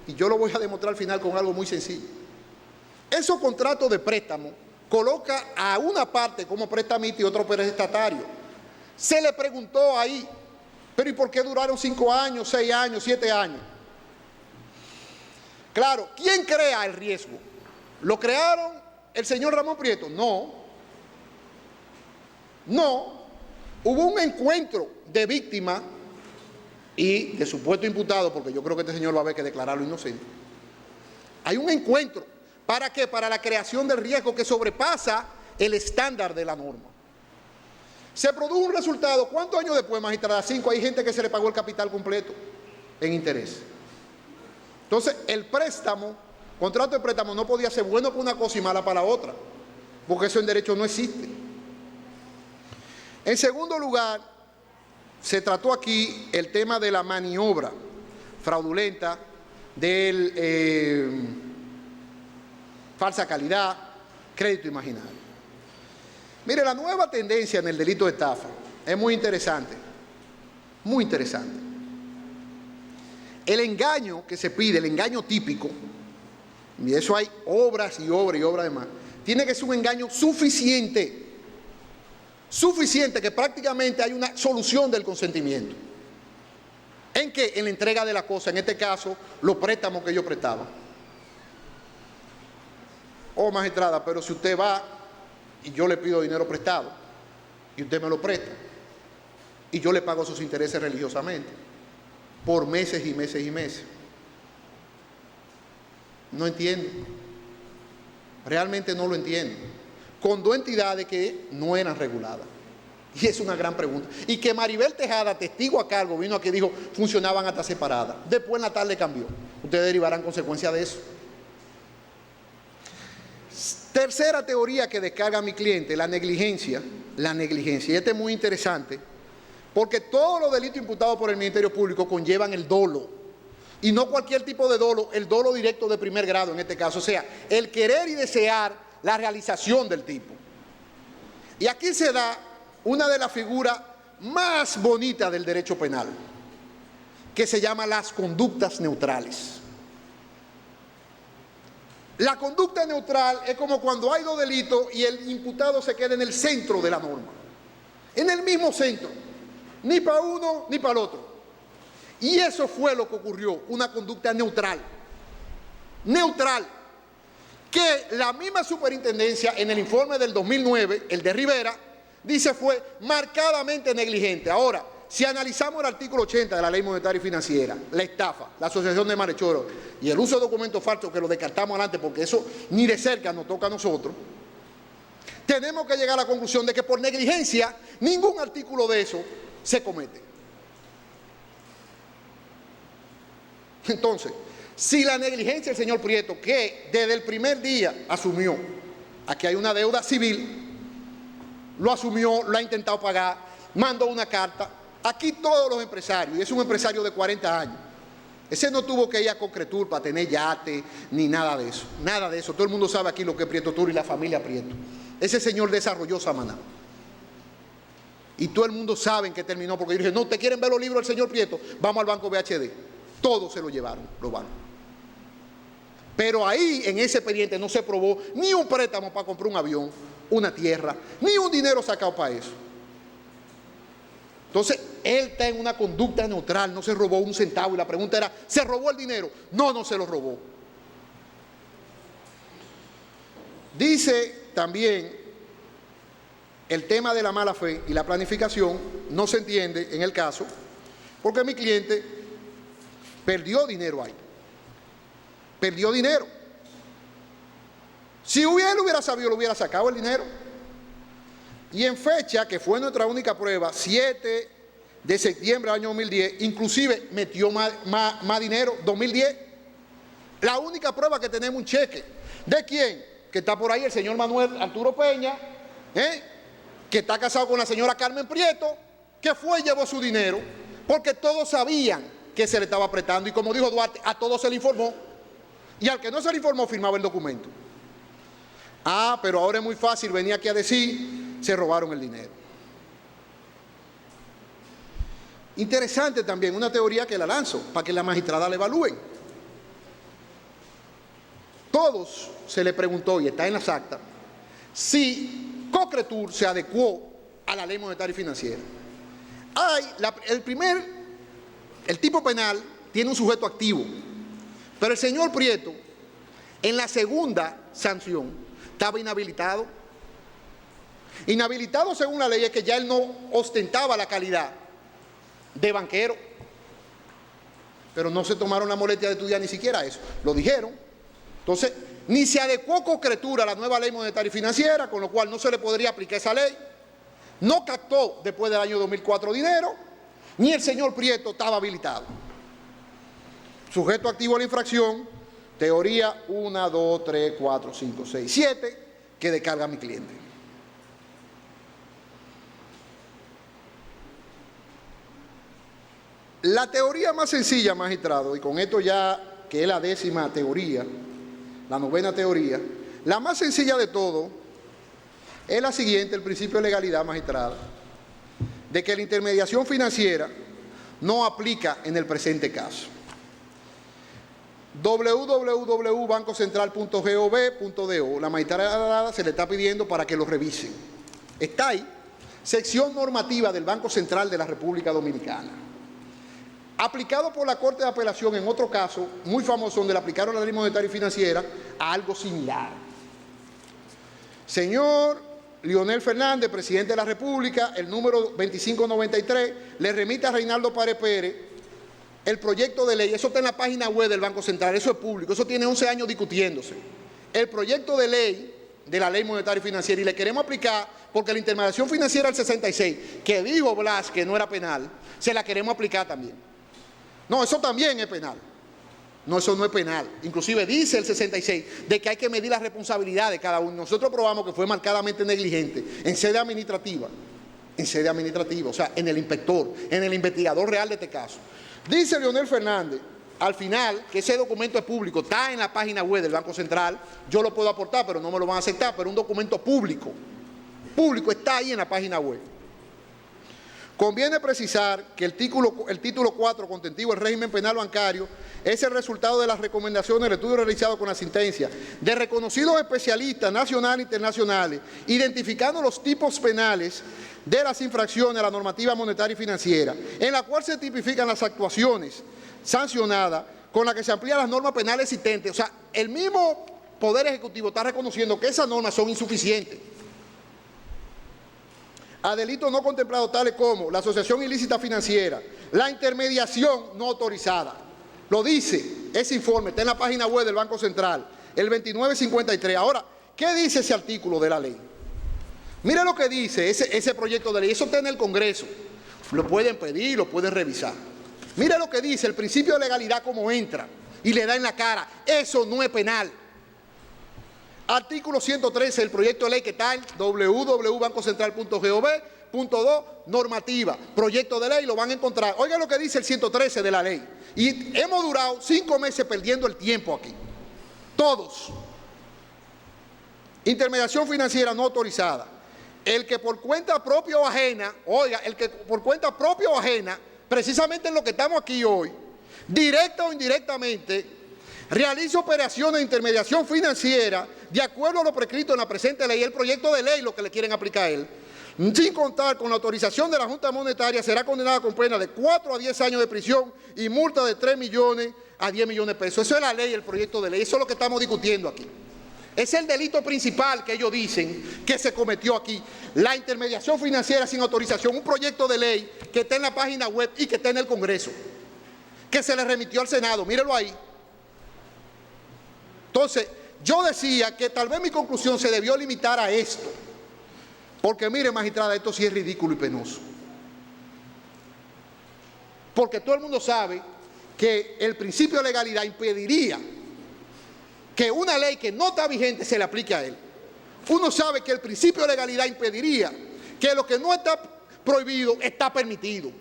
Y yo lo voy a demostrar al final con algo muy sencillo. Esos contratos de préstamo coloca a una parte como prestamista y otro prestatario. Se le preguntó ahí, pero ¿y por qué duraron 5 años, 6 años, 7 años? Claro, ¿quién crea el riesgo? ¿Lo crearon el señor Ramón Prieto? No. No. Hubo un encuentro de víctima y de supuesto imputado, porque yo creo que este señor va a haber que declararlo inocente. Hay un encuentro. ¿Para qué? Para la creación del riesgo que sobrepasa el estándar de la norma. Se produjo un resultado. ¿Cuántos años después, magistrada? 5. Hay gente que se le pagó el capital completo en interés. Entonces, el préstamo, contrato de préstamo, no podía ser bueno para una cosa y mala para la otra, porque eso en derecho no existe. En segundo lugar, se trató aquí el tema de la maniobra fraudulenta, del falsa calidad, crédito imaginario. Mire, la nueva tendencia en el delito de estafa es muy interesante, muy interesante. El engaño que se pide, el engaño típico, y eso hay obras y obras y obras de más, tiene que ser un engaño suficiente, que prácticamente hay una solución del consentimiento. ¿En qué? En la entrega de la cosa, en este caso, los préstamos que yo prestaba. Oh, magistrada, pero si usted va y yo le pido dinero prestado y usted me lo presta y yo le pago sus intereses religiosamente por meses y meses y meses. No entiendo. Realmente no lo entiendo. Con 2 entidades que no eran reguladas. Y es una gran pregunta. Y que Maribel Tejada, testigo a cargo, vino aquí y dijo, funcionaban hasta separadas. Después en la tarde cambió. Ustedes derivarán consecuencias de eso. Tercera teoría que descarga mi cliente, la negligencia. La negligencia. Y este es muy interesante, porque todos los delitos imputados por el Ministerio Público conllevan el dolo. Y no cualquier tipo de dolo, el dolo directo de primer grado en este caso. O sea, el querer y desear la realización del tipo. Y aquí se da una de las figuras más bonitas del derecho penal, que se llama las conductas neutrales. La conducta neutral es como cuando hay 2 delitos y el imputado se queda en el centro de la norma. En el mismo centro. Ni para uno ni para el otro. Y eso fue lo que ocurrió, una conducta neutral. Neutral. Que la misma superintendencia en el informe del 2009, el de Rivera, dice fue marcadamente negligente. Ahora, si analizamos el artículo 80 de la Ley Monetaria y Financiera, la estafa, la asociación de malhechores y el uso de documentos falsos, que lo descartamos adelante porque eso ni de cerca nos toca a nosotros, tenemos que llegar a la conclusión de que por negligencia ningún artículo de eso se comete. Entonces, si la negligencia del señor Prieto, que desde el primer día asumió, aquí hay una deuda civil, lo asumió, lo ha intentado pagar, mandó una carta, aquí todos los empresarios, y es un empresario de 40 años, Ese no tuvo que ir a Cocretur para tener yate, ni nada de eso. Nada de eso. Todo el mundo sabe aquí lo que es Prieto Tur y la familia Prieto. Ese señor desarrolló Samaná. Y todo el mundo sabe en qué terminó, porque yo dije, no, ¿te quieren ver los libros del señor Prieto? Vamos al banco BHD. Todos se lo llevaron, los bancos. Pero ahí, en ese expediente, no se probó ni un préstamo para comprar un avión, una tierra, ni un dinero sacado para eso. Entonces, él está en una conducta neutral, no se robó un centavo. Y la pregunta era, ¿se robó el dinero? No, no se lo robó. Dice también el tema de la mala fe y la planificación, no se entiende en el caso, porque mi cliente perdió dinero ahí. Perdió dinero. Si él hubiera sabido, lo hubiera sacado el dinero. Y en fecha, que fue nuestra única prueba, 7 de septiembre del año 2010, inclusive metió más dinero, 2010. La única prueba que tenemos un cheque. ¿De quién? Que está por ahí el señor Manuel Arturo Peña, que está casado con la señora Carmen Prieto, que fue y llevó su dinero, porque todos sabían que se le estaba apretando. Y como dijo Duarte, a todos se le informó. Y al que no se le informó, firmaba el documento. Ah, pero ahora es muy fácil venir aquí a decir, se robaron el dinero. Interesante también una teoría que la lanzo, para que la magistrada la evalúen. Todos se le preguntó, y está en las actas, si Cocretur se adecuó a la ley monetaria y financiera. El tipo penal tiene un sujeto activo, pero el señor Prieto, en la segunda sanción, estaba inhabilitado. Inhabilitado según la ley es que ya él no ostentaba la calidad de banquero. Pero no se tomaron la molestia de estudiar ni siquiera eso. Lo dijeron. Entonces, ni se adecuó Cocretur a la nueva ley monetaria y financiera, con lo cual no se le podría aplicar esa ley. No captó después del año 2004 dinero, ni el señor Prieto estaba habilitado. Sujeto activo a la infracción, teoría 1, 2, 3, 4, 5, 6, 7, que descarga mi cliente. La teoría más sencilla, magistrado, y con esto ya que es la 10ª teoría, la 9ª teoría, la más sencilla de todo es la siguiente, el principio de legalidad, magistrado, de que la intermediación financiera no aplica en el presente caso. www.bancocentral.gov.do, la magistrada se le está pidiendo para que lo revisen. Está ahí, sección normativa del Banco Central de la República Dominicana. Aplicado por la Corte de Apelación en otro caso muy famoso, donde le aplicaron la ley monetaria y financiera a algo similar. Señor Leonel Fernández, presidente de la República, el número 2593, le remite a Reinaldo Párez Pérez el proyecto de ley. Eso está en la página web del Banco Central, eso es público, eso tiene 11 años discutiéndose. El proyecto de ley de la ley monetaria y financiera, y le queremos aplicar, porque la intermediación financiera del 66, que dijo Blas que no era penal, se la queremos aplicar también. No, eso también es penal. No, eso no es penal. Inclusive dice el 66 de que hay que medir la responsabilidad de cada uno. Nosotros probamos que fue marcadamente negligente en sede administrativa. En sede administrativa, o sea, en el inspector, en el investigador real de este caso. Dice Leonel Fernández, al final, que ese documento es público, está en la página web del Banco Central, yo lo puedo aportar, pero no me lo van a aceptar, pero un documento público, está ahí en la página web. Conviene precisar que el título 4 contentivo del régimen penal bancario es el resultado de las recomendaciones del estudio realizado con la sentencia de reconocidos especialistas nacionales e internacionales, identificando los tipos penales de las infracciones a la normativa monetaria y financiera, en la cual se tipifican las actuaciones sancionadas con las que se amplían las normas penales existentes. O sea, el mismo Poder Ejecutivo está reconociendo que esas normas son insuficientes. A delitos no contemplados tales como la asociación ilícita financiera, la intermediación no autorizada. Lo dice ese informe, está en la página web del Banco Central, el 2953. Ahora, ¿qué dice ese artículo de la ley? Mire lo que dice ese proyecto de ley, eso está en el Congreso. Lo pueden pedir, lo pueden revisar. Mire lo que dice, el principio de legalidad como entra y le da en la cara, eso no es penal. Artículo 113 del proyecto de ley que está en www.bancocentral.gov, punto 2, normativa, proyecto de ley, lo van a encontrar. Oigan lo que dice el 113 de la ley. Y hemos durado 5 meses perdiendo el tiempo aquí. Todos. Intermediación financiera no autorizada. El que por cuenta propia o ajena, oiga, el que por cuenta propia o ajena, precisamente en lo que estamos aquí hoy, directa o indirectamente, realiza operaciones de intermediación financiera de acuerdo a lo prescrito en la presente ley, el proyecto de ley, lo que le quieren aplicar a él, sin contar con la autorización de la Junta Monetaria, será condenada con pena de 4 a 10 años de prisión y multa de 3 millones a 10 millones de pesos. Eso es la ley, el proyecto de ley, eso es lo que estamos discutiendo aquí. Es el delito principal que ellos dicen que se cometió aquí. La intermediación financiera sin autorización, un proyecto de ley que está en la página web y que está en el Congreso, que se le remitió al Senado, mírenlo ahí. Entonces, yo decía que tal vez mi conclusión se debió limitar a esto, porque mire, magistrada, esto sí es ridículo y penoso. Porque todo el mundo sabe que el principio de legalidad impediría que una ley que no está vigente se le aplique a él. Uno sabe que el principio de legalidad impediría que lo que no está prohibido está permitido.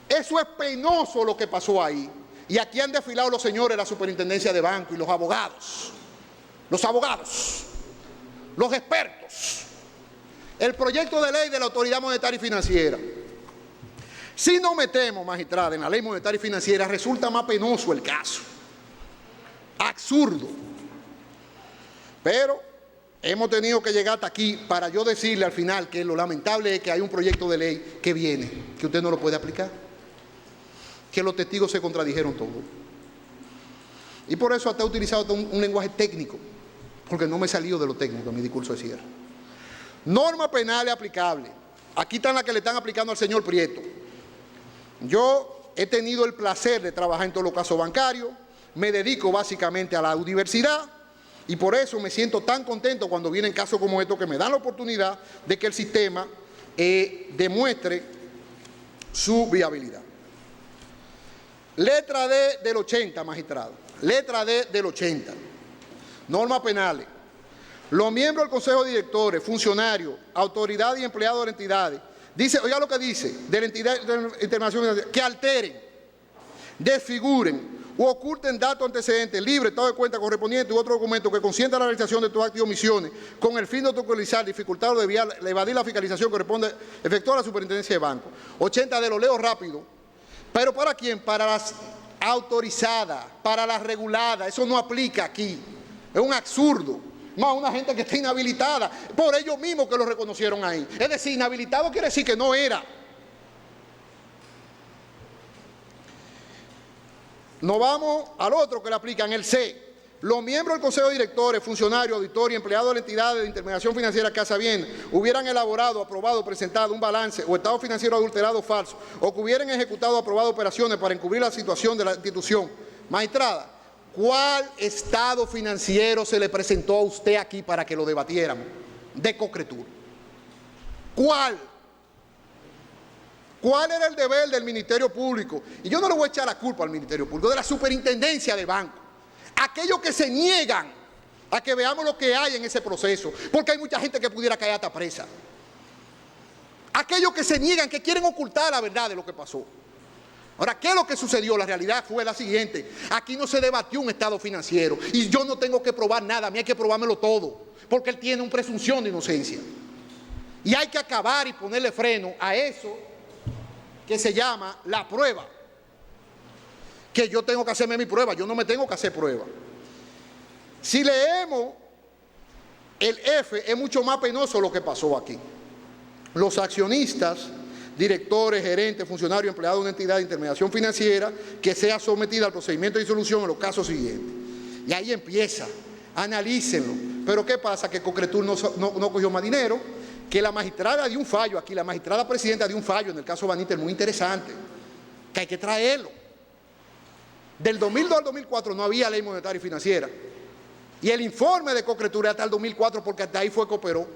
Eso es penoso lo que pasó ahí. Y aquí han desfilado los señores de la superintendencia de banco y los abogados, los expertos. El proyecto de ley de la Autoridad Monetaria y Financiera. Si nos metemos, magistrada, en la ley monetaria y financiera, resulta más penoso el caso. Absurdo. Pero hemos tenido que llegar hasta aquí para yo decirle al final que lo lamentable es que hay un proyecto de ley que viene, que usted no lo puede aplicar, que los testigos se contradijeron todo. Y por eso hasta he utilizado un lenguaje técnico, porque no me he salido de lo técnico en mi discurso de cierre. Normas penales aplicables. Aquí están las que le están aplicando al señor Prieto. Yo he tenido el placer de trabajar en todos los casos bancarios, me dedico básicamente a la universidad y por eso me siento tan contento cuando vienen casos como estos que me dan la oportunidad de que el sistema demuestre su viabilidad. Letra D del 80, magistrado. Letra D del 80. Normas penales. Los miembros del Consejo de Directores, funcionarios, autoridades y empleados de las entidades, dice, oiga lo que dice, de la entidad internacional, que alteren, desfiguren u oculten datos antecedentes, libres, estado de cuenta correspondiente u otro documento que consienta la realización de tus actos y omisiones con el fin de obstaculizar, dificultar o evadir la fiscalización que corresponde efectuar a la superintendencia de banco. 80 de lo leo rápido. ¿Pero para quién? Para las autorizadas, para las reguladas. Eso no aplica aquí. Es un absurdo. Más una gente que está inhabilitada, por ellos mismos que lo reconocieron ahí. Es decir, inhabilitado quiere decir que no era. Nos vamos al otro que le aplican, el C. Los miembros del Consejo de Directores, funcionarios, auditores y empleados de la entidad de intermediación financiera que a sabiendas hubieran elaborado, aprobado, presentado un balance o estado financiero adulterado o falso, o que hubieran ejecutado o aprobado operaciones para encubrir la situación de la institución. Magistrada, ¿cuál estado financiero se le presentó a usted aquí para que lo debatiéramos? De Cocretur. ¿Cuál? ¿Cuál era el deber del Ministerio Público? Y yo no le voy a echar la culpa al Ministerio Público, de la superintendencia de banco. Aquellos que se niegan a que veamos lo que hay en ese proceso, porque hay mucha gente que pudiera caer hasta presa. Aquellos que se niegan, que quieren ocultar la verdad de lo que pasó. Ahora, ¿qué es lo que sucedió? La realidad fue la siguiente. Aquí no se debatió un estado financiero y yo no tengo que probar nada, a mí hay que probármelo todo, porque él tiene una presunción de inocencia. Y hay que acabar y ponerle freno a eso que se llama la prueba. Que yo tengo que hacerme mi prueba, yo no me tengo que hacer prueba. Si leemos el F, es mucho más penoso lo que pasó aquí. Los accionistas, directores, gerentes, funcionarios, empleados de una entidad de intermediación financiera que sea sometida al procedimiento de disolución en los casos siguientes. Y ahí empieza, analícenlo. Pero ¿qué pasa? Que Cocretur no cogió más dinero, que la magistrada dio un fallo aquí, la magistrada presidenta dio un fallo en el caso Baniter muy interesante, que hay que traerlo. Del 2002 al 2004 no había ley monetaria y financiera. Y el informe de Cocretur hasta el 2004 porque hasta ahí fue que operó.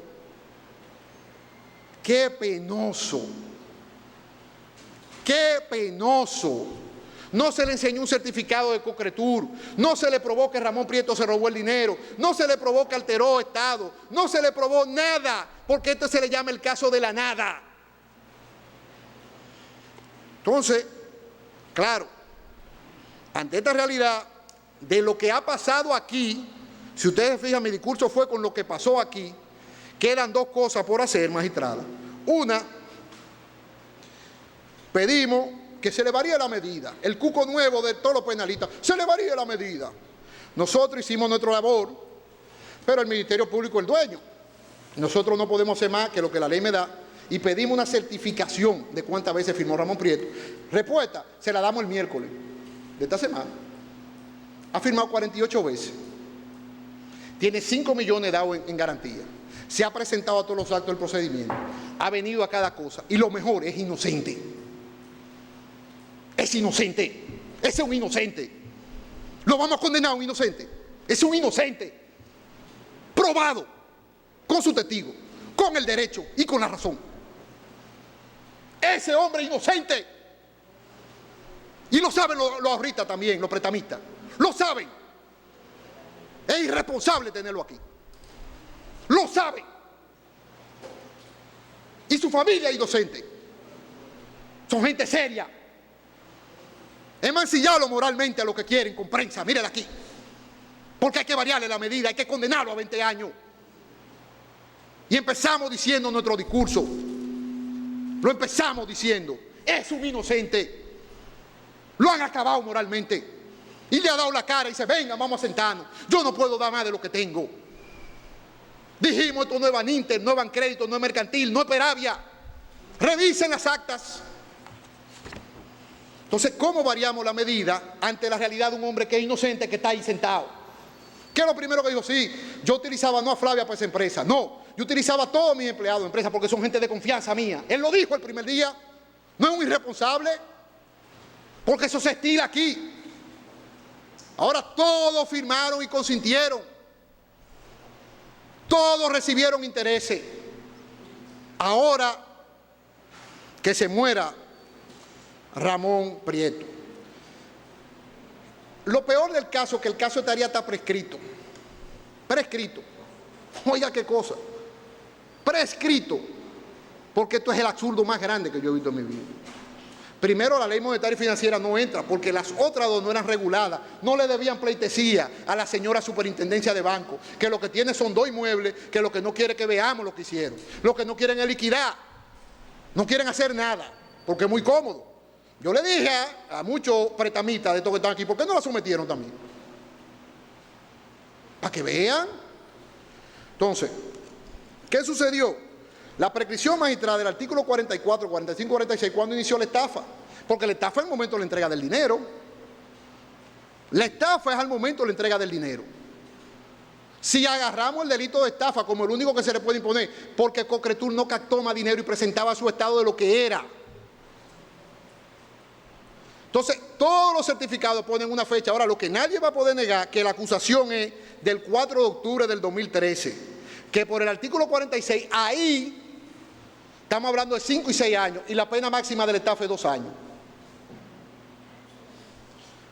¡Qué penoso! ¡Qué penoso! No se le enseñó un certificado de Cocretur, no se le probó que Ramón Prieto se robó el dinero, no se le probó que alteró Estado, no se le probó nada. porque esto se le llama el caso de la nada. Entonces, claro, ante esta realidad de lo que ha pasado aquí, si ustedes se fijan, mi discurso fue con lo que pasó aquí. Quedan dos cosas por hacer, magistrada. Una, pedimos que se le varíe la medida. El cuco nuevo de todos los penalistas, se le varíe la medida. Nosotros hicimos nuestra labor, pero el Ministerio Público es el dueño. Nosotros no podemos hacer más que lo que la ley me da y pedimos una certificación de cuántas veces firmó Ramón Prieto. Respuesta, se la damos el miércoles de esta semana. Ha firmado 48 veces. Tiene 5 millones dados en garantía. Se ha presentado a todos los actos del procedimiento. Ha venido a cada cosa. Y lo mejor, es inocente. Es inocente. Ese es un inocente. Lo vamos a condenar a un inocente. Es un inocente. Probado. Con su testigo. Con el derecho y con la razón. Ese hombre inocente. Y lo saben los ahorristas también, los prestamistas. Lo saben. Es irresponsable tenerlo aquí. Lo saben. Y su familia es inocente. Son gente seria. He mancillado moralmente a lo que quieren con prensa. Mírenla aquí. Porque hay que variarle la medida, hay que condenarlo a 20 años. Y empezamos diciendo nuestro discurso. Lo empezamos diciendo. Es un inocente. Lo han acabado moralmente. Y le ha dado la cara y dice, venga, vamos a sentarnos. Yo no puedo dar más de lo que tengo. Dijimos, esto no es Baninter, no es Bancrédito, no es Mercantil, no es Peravia. Revisen las actas. Entonces, ¿cómo variamos la medida ante la realidad de un hombre que es inocente, que está ahí sentado? ¿Qué es lo primero que dijo? Sí, yo utilizaba no a Flavia para esa empresa. No, yo utilizaba a todos mis empleados de empresa porque son gente de confianza mía. Él lo dijo el primer día. No es un irresponsable. Porque eso se estila aquí. Ahora todos firmaron y consintieron. Todos recibieron intereses. Ahora que se muera Ramón Prieto. Lo peor del caso es que el caso estaría hasta prescrito. Prescrito. Oiga qué cosa. Prescrito. Porque esto es el absurdo más grande que yo he visto en mi vida. Primero, la ley monetaria y financiera no entra porque las otras dos no eran reguladas. No le debían pleitesía a la señora superintendencia de banco, que lo que tiene son 2 inmuebles, que lo que no quiere que veamos lo que hicieron. Lo que no quieren es liquidar. No quieren hacer nada, porque es muy cómodo. Yo le dije a muchos prestamistas de estos que están aquí, ¿por qué no la sometieron también? Para que vean. Entonces, ¿qué sucedió? La prescripción magistrada del artículo 44, 45, 46, ¿cuándo inició la estafa? Porque la estafa es el momento de la entrega del dinero. La estafa es al momento de la entrega del dinero. Si agarramos el delito de estafa como el único que se le puede imponer, porque Cocretur no captó más dinero y presentaba su estado de lo que era. Entonces, todos los certificados ponen una fecha. Ahora, lo que nadie va a poder negar, que la acusación es del 4 de octubre del 2013, que por el artículo 46, ahí estamos hablando de 5 y 6 años, y la pena máxima de la estafa es 2 años.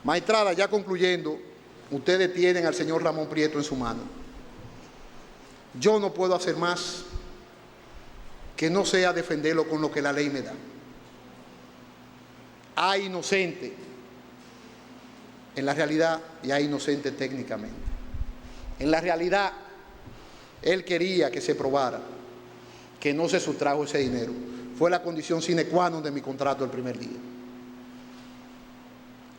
Magistrada, ya concluyendo, ustedes tienen al señor Ramón Prieto en su mano. Yo no puedo hacer más que no sea defenderlo con lo que la ley me da. Hay inocente en la realidad y hay inocente técnicamente. En la realidad, él quería que se probara que no se sustrajo ese dinero. Fue la condición sine qua non de mi contrato el primer día.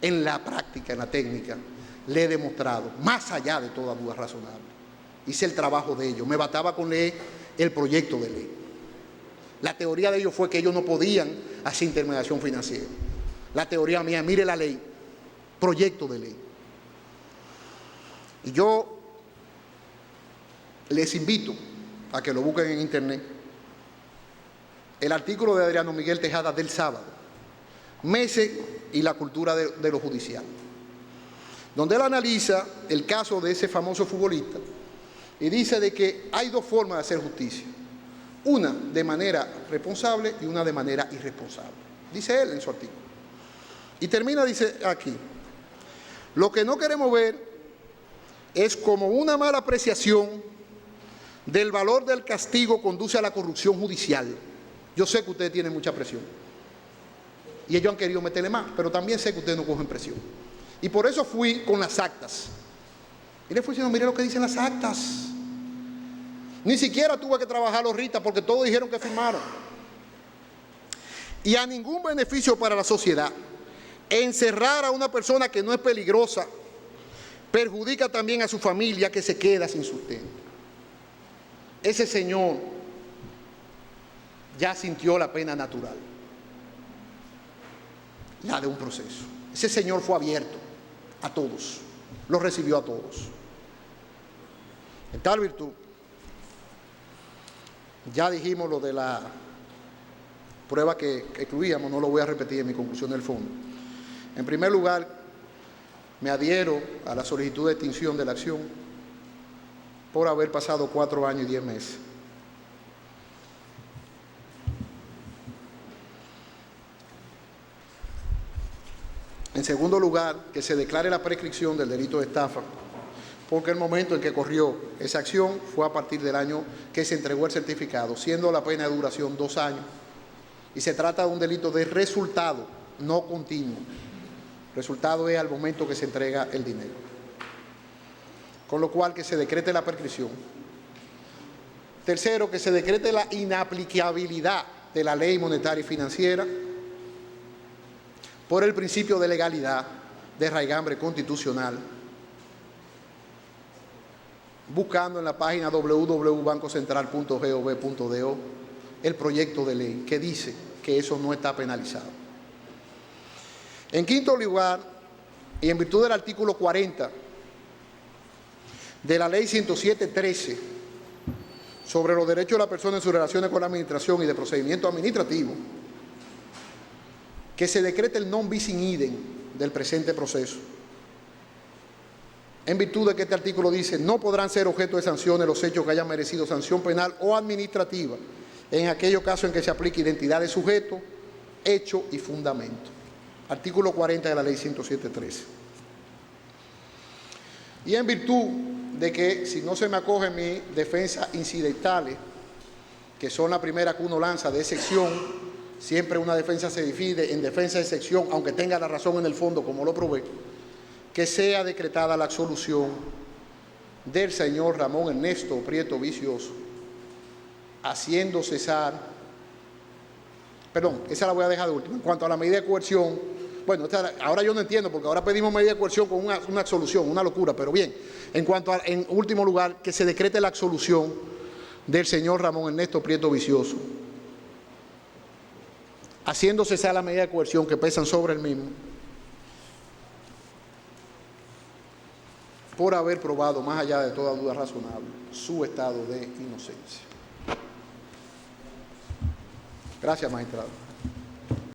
En la práctica, en la técnica, le he demostrado, más allá de toda duda razonable, hice el trabajo de ellos. Me bastaba con leer el proyecto de ley. La teoría de ellos fue que ellos no podían hacer intermediación financiera. La teoría mía, mire la ley, proyecto de ley. Y yo les invito a que lo busquen en internet. El artículo de Adriano Miguel Tejada del sábado, Meses y la cultura de lo judicial, donde él analiza el caso de ese famoso futbolista y dice de que hay 2 formas de hacer justicia. Una de manera responsable y una de manera irresponsable. Dice él en su artículo. Y termina, dice aquí, lo que no queremos ver es como una mala apreciación del valor del castigo conduce a la corrupción judicial. Yo sé que ustedes tienen mucha presión y ellos han querido meterle más, pero también sé que ustedes no cogen presión. Y por eso fui con las actas. Y le fui diciendo, mire lo que dicen las actas. Ni siquiera tuve que trabajarlo, Rita, porque todos dijeron que firmaron. Y a ningún beneficio para la sociedad. Encerrar a una persona que no es peligrosa perjudica también a su familia, que se queda sin sustento. Ese señor ya sintió la pena natural, la de un proceso. Ese señor fue abierto a todos, los recibió a todos. En tal virtud, ya dijimos lo de la prueba que excluíamos, no lo voy a repetir en mi conclusión del fondo. En primer lugar, me adhiero a la solicitud de extinción de la acción por haber pasado 4 años y 10 meses. En segundo lugar, que se declare la prescripción del delito de estafa, porque el momento en que corrió esa acción fue a partir del año que se entregó el certificado, siendo la pena de duración 2 años, y se trata de un delito de resultado, no continuo. Resultado es al momento que se entrega el dinero. Con lo cual, que se decrete la prescripción. Tercero, que se decrete la inaplicabilidad de la ley monetaria y financiera por el principio de legalidad de raigambre constitucional, buscando en la página www.bancocentral.gov.do el proyecto de ley que dice que eso no está penalizado. En quinto lugar, y en virtud del artículo 40 de la Ley 107-13 sobre los derechos de la persona en sus relaciones con la administración y de procedimiento administrativo, que se decrete el non bis in idem del presente proceso. En virtud de que este artículo dice, no podrán ser objeto de sanciones los hechos que hayan merecido sanción penal o administrativa en aquellos casos en que se aplique identidad de sujeto, hecho y fundamento. Artículo 40 de la Ley 107-13. Y en virtud de que, si no se me acogen mis defensas incidentales, que son la primera que uno lanza de excepción, siempre una defensa se divide en defensa de excepción, aunque tenga la razón en el fondo, como lo probé, que sea decretada la absolución del señor Ramón Ernesto Prieto Vicioso, haciendo cesar, perdón, esa la voy a dejar de último. En cuanto a la medida de coerción, bueno, ahora yo no entiendo, porque ahora pedimos medida de coerción con una absolución, una locura, pero bien, en cuanto a, en último lugar, que se decrete la absolución del señor Ramón Ernesto Prieto Vicioso, haciendo cesar la medida de coerción que pesan sobre el mismo, por haber probado, más allá de toda duda razonable, su estado de inocencia. Gracias, magistrado.